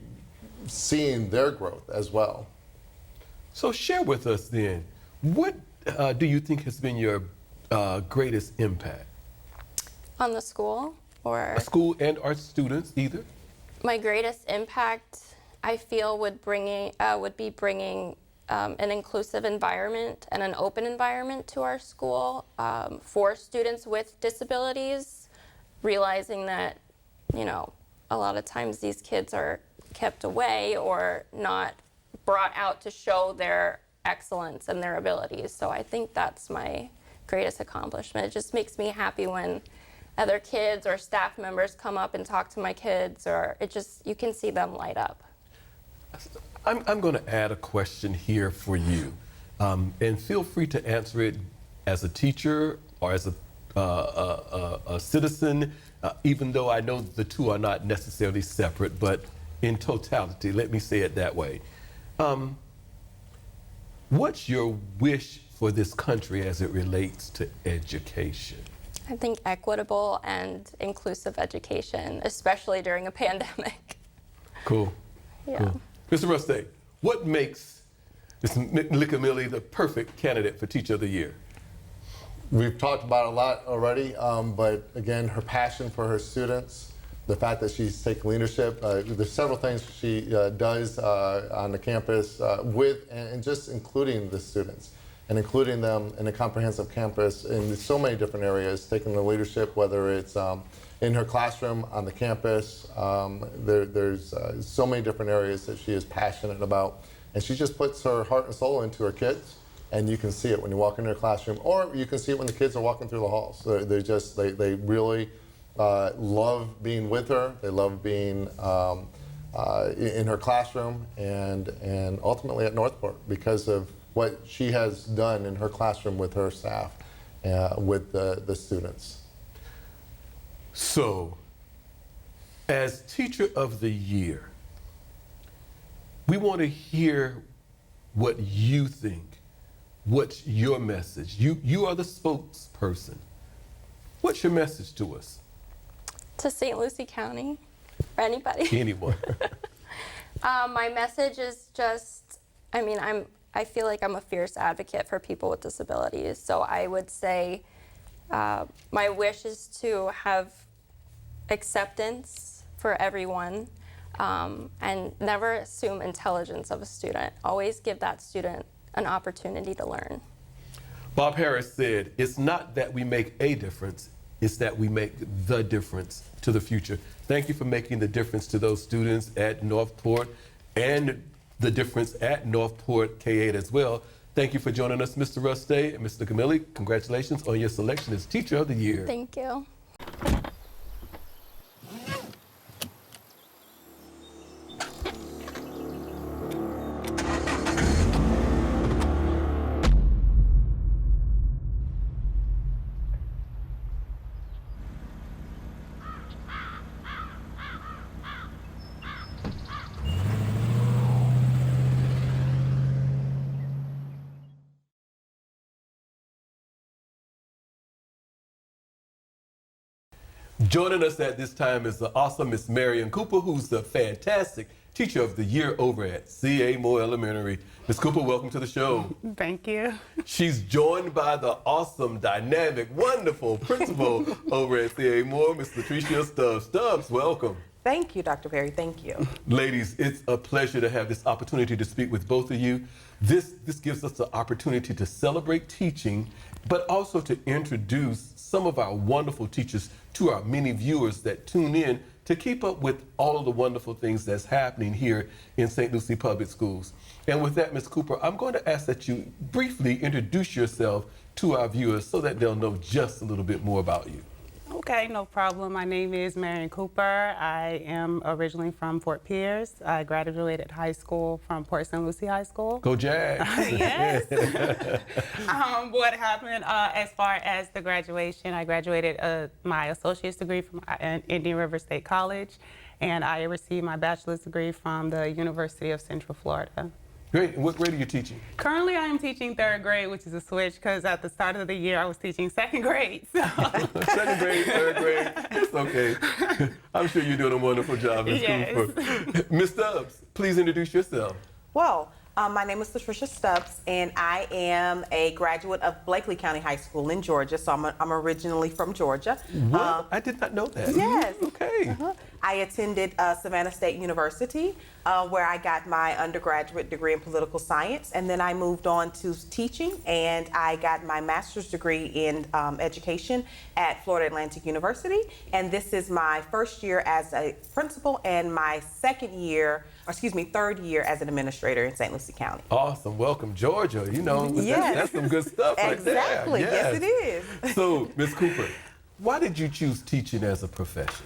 seeing their growth as well. So share with us then, what do you think has been your greatest impact? On the school, or? A school and our students, either. My greatest impact, I feel, would be bringing an inclusive environment and an open environment to our school for students with disabilities, realizing that, you know, a lot of times these kids are kept away or not brought out to show their excellence and their abilities. So I think that's my greatest accomplishment. It just makes me happy when other kids or staff members come up and talk to my kids, or you can see them light up. I'm going to add a question here for you, and feel free to answer it as a teacher or as a citizen, even though I know the two are not necessarily separate, but in totality, let me say it that way. What's your wish for this country as it relates to education? I think equitable and inclusive education, especially during a pandemic. Cool. Yeah. Cool. Mr. Ruste, what makes Ms. Lichimeli the perfect candidate for Teacher of the Year? We've talked about it a lot already, but again, her passion for her students, the fact that she's taking leadership. There's several things she does on the campus with and just including the students and including them in a comprehensive campus in so many different areas, taking the leadership, whether it's in her classroom, on the campus. There's so many different areas that she is passionate about. And she just puts her heart and soul into her kids. And you can see it when you walk into her classroom, or you can see it when the kids are walking through the halls. They really love being with her. They love being in her classroom and ultimately at Northport because of what she has done in her classroom with her staff, with the students. So, as Teacher of the Year, we want to hear what you think. What's your message? You are the spokesperson. What's your message to us? To St. Lucie County, or anybody. Anyone. My message is just, I feel like I'm a fierce advocate for people with disabilities. So I would say my wish is to have acceptance for everyone and never assume intelligence of a student. Always give that student an opportunity to learn. Bob Harris said, it's not that we make a difference, it's that we make the difference to the future. Thank you for making the difference to those students at Northport and the difference at Northport K-8 as well. Thank you for joining us, Mr. Ruste and Mr. Lichimeli. Congratulations on your selection as Teacher of the Year. Thank you. Joining us at this time is the awesome Miss Marion Cooper, who's the fantastic Teacher of the Year over at C.A. Moore Elementary. Ms. Cooper, welcome to the show. Thank you. She's joined by the awesome, dynamic, wonderful principal over at C.A. Moore, Ms. Latricia Stubbs. Stubbs, welcome. Thank you, Dr. Perry. Thank you. Ladies, it's a pleasure to have this opportunity to speak with both of you. This gives us the opportunity to celebrate teaching, but also to introduce some of our wonderful teachers to our many viewers that tune in to keep up with all of the wonderful things that's happening here in St. Lucie Public Schools. And with that, Ms. Cooper, I'm going to ask that you briefly introduce yourself to our viewers so that they'll know just a little bit more about you. Okay, no problem. My name is Marion Cooper. I am originally from Fort Pierce. I graduated high school from Port St. Lucie High School. Go Jags. Yes. What happened as far as the graduation, I graduated my associate's degree from Indian River State College, and I received my bachelor's degree from the University of Central Florida. Great. What grade are you teaching? Currently, I am teaching 3rd grade, which is a switch because at the start of the year, I was teaching 2nd grade. So. 2nd grade, 3rd grade. It's okay. I'm sure you're doing a wonderful job, Ms. Cooper. Ms. Stubbs, please introduce yourself. Well, my name is Patricia Stubbs, and I am a graduate of Blakely County High School in Georgia. So I'm originally from Georgia. What? I did not know that. Yes. Okay. I attended Savannah State University, where I got my undergraduate degree in political science, and then I moved on to teaching, and I got my master's degree in education at Florida Atlantic University. And this is my 1st year as a principal and my 3rd year as an administrator in St. Lucie County. Awesome. Welcome, Georgia. You know, that's some good stuff right there. Exactly. Yes, it is. So, Ms. Cooper, why did you choose teaching as a profession?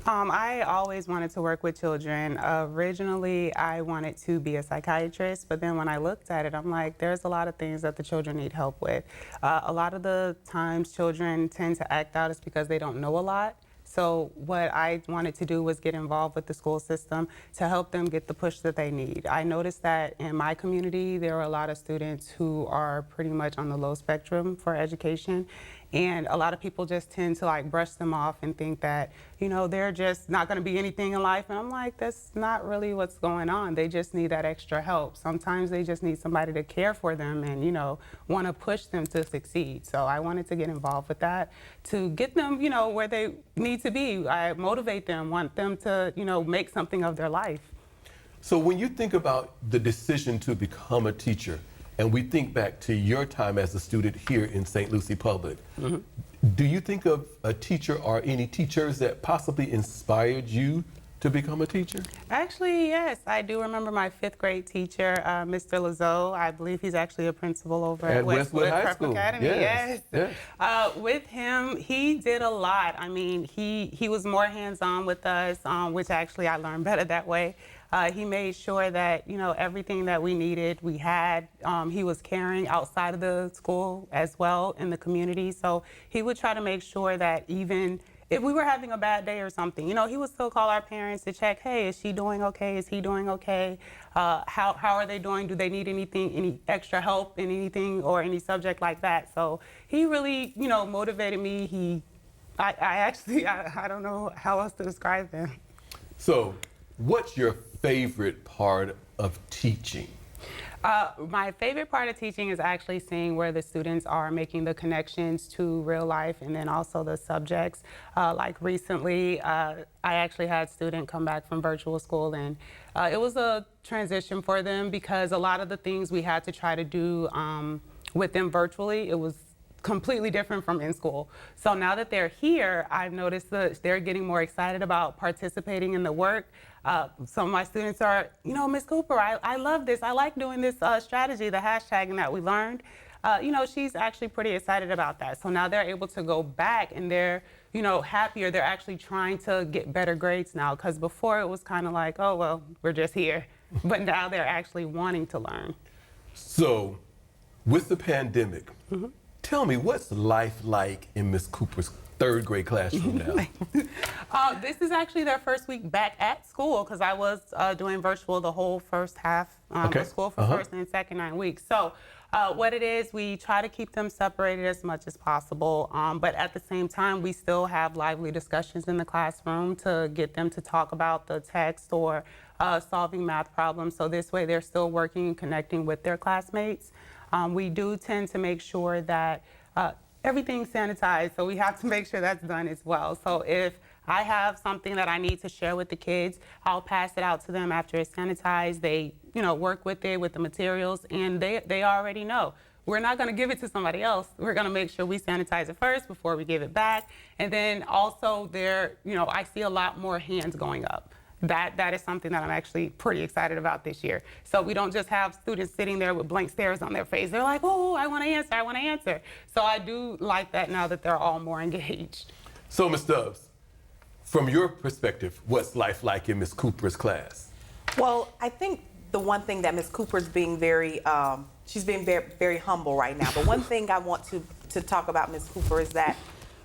I always wanted to work with children. Originally, I wanted to be a psychiatrist, but then when I looked at it, I'm like, there's a lot of things that the children need help with. A lot of the times, children tend to act out is because they don't know a lot. So what I wanted to do was get involved with the school system to help them get the push that they need. I noticed that in my community, there are a lot of students who are pretty much on the low spectrum for education. And a lot of people just tend to like brush them off and think that, you know, they're just not going to be anything in life. And I'm like, that's not really what's going on. They just need that extra help. Sometimes they just need somebody to care for them and, you know, want to push them to succeed. So I wanted to get involved with that to get them, you know, where they need to be. I motivate them, want them to, you know, make something of their life. So when you think about the decision to become a teacher, and we think back to your time as a student here in St. Lucie Public, do you think of a teacher or any teachers that possibly inspired you to become a teacher? Actually, yes. I do remember my 5th grade teacher, Mr. Lazo. I believe he's actually a principal over at Westwood High School Academy. Yes. With him, he did a lot. I mean, he was more hands-on with us, which actually I learned better that way. He made sure that, you know, everything that we needed, we had. He was caring outside of the school as well in the community. So he would try to make sure that even if we were having a bad day or something, you know, he would still call our parents to check, hey, is she doing okay? Is he doing okay? How are they doing? Do they need anything, any extra help in anything or any subject like that? So he really, you know, motivated me. I don't know how else to describe him. So what's your favorite part of teaching? My favorite part of teaching is actually seeing where the students are making the connections to real life and then also the subjects. Like recently, I actually had a student come back from virtual school, and it was a transition for them because a lot of the things we had to try to do with them virtually, it was completely different from in school. So now that they're here, I've noticed that they're getting more excited about participating in the work. Some of my students are, you know, Ms. Cooper, I love this. I like doing this strategy, the hashtagging that we learned. You know, she's actually pretty excited about that. So now they're able to go back and they're, you know, happier. They're actually trying to get better grades now, because before it was kind of like, oh, well, we're just here. But now they're actually wanting to learn. So with the pandemic, tell me, what's life like in Ms. Cooper's 3rd grade classroom now? This is actually their first week back at school, because I was doing virtual the whole first half of school for first and second 9 weeks. So what it is, we try to keep them separated as much as possible, but at the same time, we still have lively discussions in the classroom to get them to talk about the text or solving math problems. So this way, they're still working and connecting with their classmates. We do tend to make sure that everything's sanitized, so we have to make sure that's done as well. So if I have something that I need to share with the kids, I'll pass it out to them after it's sanitized. They, you know, work with it, with the materials, and they already know. We're not going to give it to somebody else. We're going to make sure we sanitize it first before we give it back. And then also there, you know, I see a lot more hands going up. That is something that I'm actually pretty excited about this year. So we don't just have students sitting there with blank stares on their face. They're like, oh, I want to answer, I want to answer. So I do like that now that they're all more engaged. So, Ms. Stubbs, from your perspective, what's life like in Ms. Cooper's class? Well, I think the one thing that Ms. Cooper's being she's being very, very humble right now. But one thing I want to talk about Ms. Cooper is that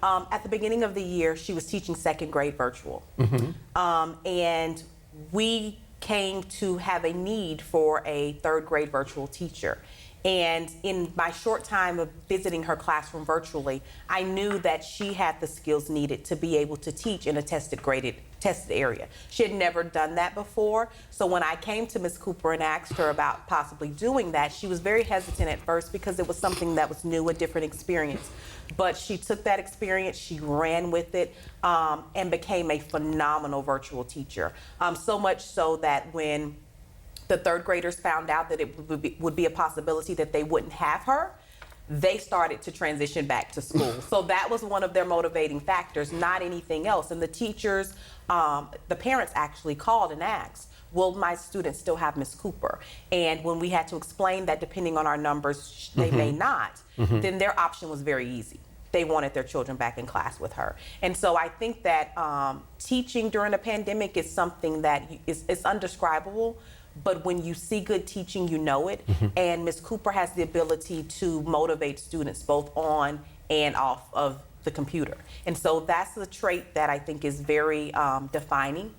at the beginning of the year, she was teaching second grade virtual. And we came to have a need for a third grade virtual teacher. And in my short time of visiting her classroom virtually, I knew that she had the skills needed to be able to teach in a tested area. She had never done that before. So when I came to Ms. Cooper and asked her about possibly doing that, she was very hesitant at first because it was something that was new, a different experience. But she took that experience, she ran with it, and became a phenomenal virtual teacher. So much so that when the third graders found out that it would be a possibility that they wouldn't have her, they started to transition back to school. So that was one of their motivating factors, not anything else. And the teachers, the parents actually called and asked, will my students still have Ms. Cooper? And when we had to explain that depending on our numbers, they may not, then their option was very easy. They wanted their children back in class with her. And so I think that teaching during a pandemic is something that is undescribable. But when you see good teaching, you know it. And Ms. Cooper has the ability to motivate students both on and off of the computer. And so that's the trait that I think is very defining,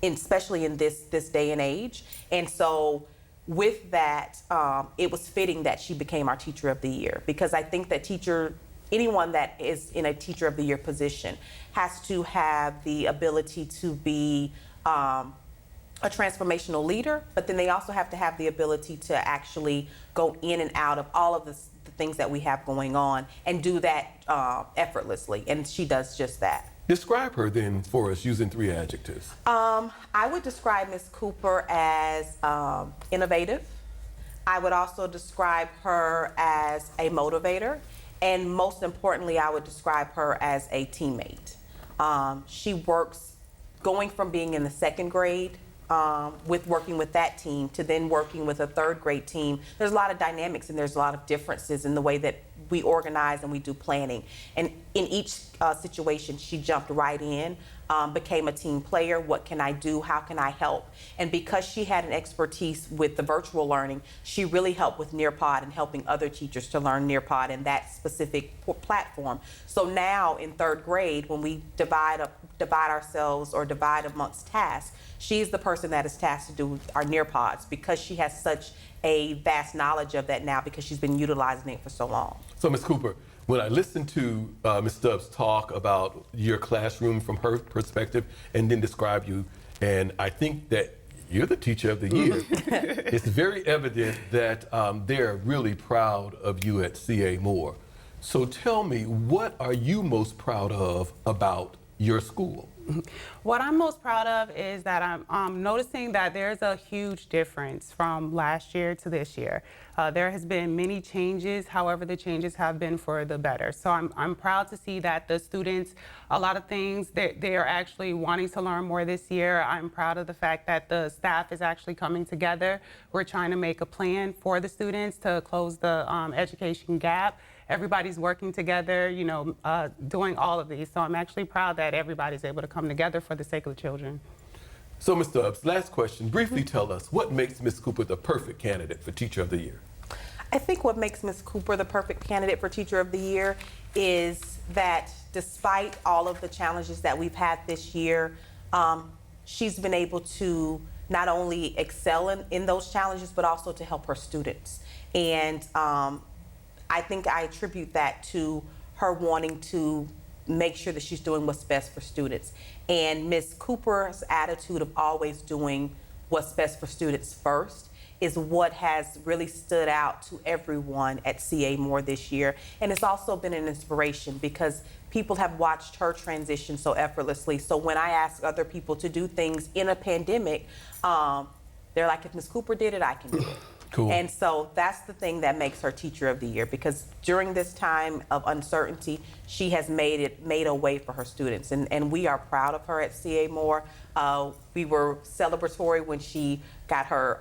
especially in this day and age. And so with that, it was fitting that she became our Teacher of the Year, because I think that anyone that is in a Teacher of the Year position has to have the ability to be a transformational leader, but then they also have to have the ability to actually go in and out of all of the things that we have going on and do that effortlessly, and she does just that. Describe her then for us using 3 adjectives. I would describe Ms. Cooper as innovative. I would also describe her as a motivator, and most importantly, I would describe her as a teammate. She works, going from being in the second grade with working with that team to then working with a third grade team. There's a lot of dynamics and there's a lot of differences in the way that we organize and we do planning. And in each situation, she jumped right in, became a team player. What can I do? How can I help? And because she had an expertise with the virtual learning, she really helped with Nearpod and helping other teachers to learn Nearpod and that specific platform. So now in third grade, when we divide ourselves or divide amongst tasks, she's the person that is tasked to do our Nearpods because she has such a vast knowledge of that now because she's been utilizing it for so long. So, Ms. Cooper, when I listened to Ms. Stubbs talk about your classroom from her perspective and then describe you, and I think that you're the Teacher of the Year, it's very evident that they're really proud of you at CA Moore. So tell me, what are you most proud of about your school? What I'm most proud of is that I'm noticing that there's a huge difference from last year to this year. There has been many changes, however the changes have been for the better. So I'm proud to see that the students, a lot of things, they are actually wanting to learn more this year. I'm proud of the fact that the staff is actually coming together. We're trying to make a plan for the students to close the education gap. Everybody's working together, you know, doing all of these. So I'm actually proud that everybody's able to come together for the sake of the children. So, Ms. Stubbs, last question. Briefly tell us, what makes Ms. Cooper the perfect candidate for Teacher of the Year? I think what makes Ms. Cooper the perfect candidate for Teacher of the Year is that despite all of the challenges that we've had this year, she's been able to not only excel in those challenges, but also to help her students. And I think I attribute that to her wanting to make sure that she's doing what's best for students. And Ms. Cooper's attitude of always doing what's best for students first is what has really stood out to everyone at CA Moore this year. And it's also been an inspiration because people have watched her transition so effortlessly. So when I ask other people to do things in a pandemic, they're like, if Ms. Cooper did it, I can do it. Cool. And so that's the thing that makes her Teacher of the Year, because during this time of uncertainty, she has made a way for her students. And we are proud of her at CA Moore. We were celebratory when she got her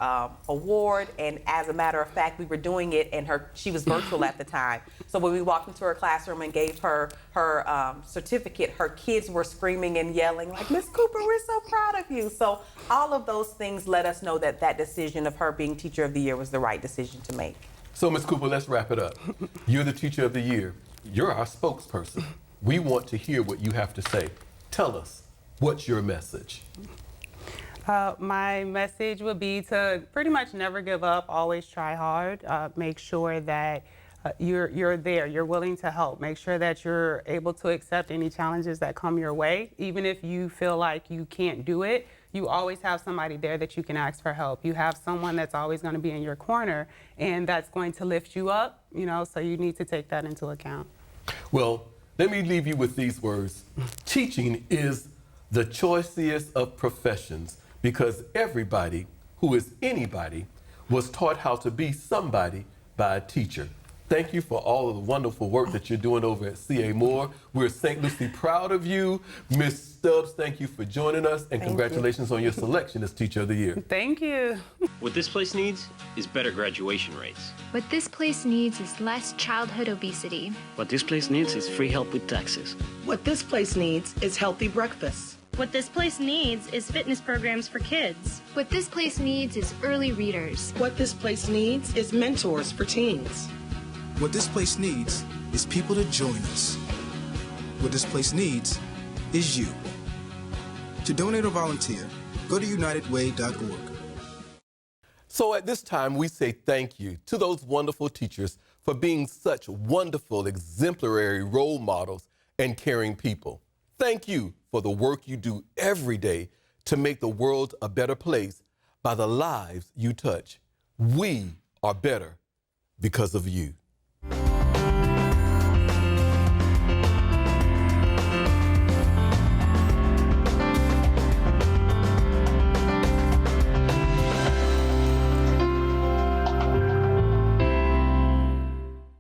award, and as a matter of fact, we were doing it, and she was virtual at the time. So when we walked into her classroom and gave her her certificate, her kids were screaming and yelling like, "Miss Cooper, we're so proud of you." So all of those things let us know that that decision of her being Teacher of the Year was the right decision to make. So, Ms. Cooper, let's wrap it up. You're the Teacher of the Year. You're our spokesperson. We want to hear what you have to say. Tell us, what's your message? My message would be to pretty much never give up, always try hard, make sure that you're there, you're willing to help, make sure that you're able to accept any challenges that come your way. Even if you feel like you can't do it, you always have somebody there that you can ask for help. You have someone that's always going to be in your corner, and that's going to lift you up, so you need to take that into account. Well, let me leave you with these words. Teaching is the choicest of professions because everybody who is anybody was taught how to be somebody by a teacher. Thank you for all of the wonderful work that you're doing over at C.A. Moore. We're St. Lucie proud of you. Ms. Stubbs, thank you for joining us, and congratulations on your selection as Teacher of the Year. Thank you. What this place needs is better graduation rates. What this place needs is less childhood obesity. What this place needs is free help with taxes. What this place needs is healthy breakfast. What this place needs is fitness programs for kids. What this place needs is early readers. What this place needs is mentors for teens. What this place needs is people to join us. What this place needs is you. To donate or volunteer, go to unitedway.org. So at this time, we say thank you to those wonderful teachers for being such wonderful, exemplary role models and caring people. Thank you for the work you do every day to make the world a better place by the lives you touch. We are better because of you.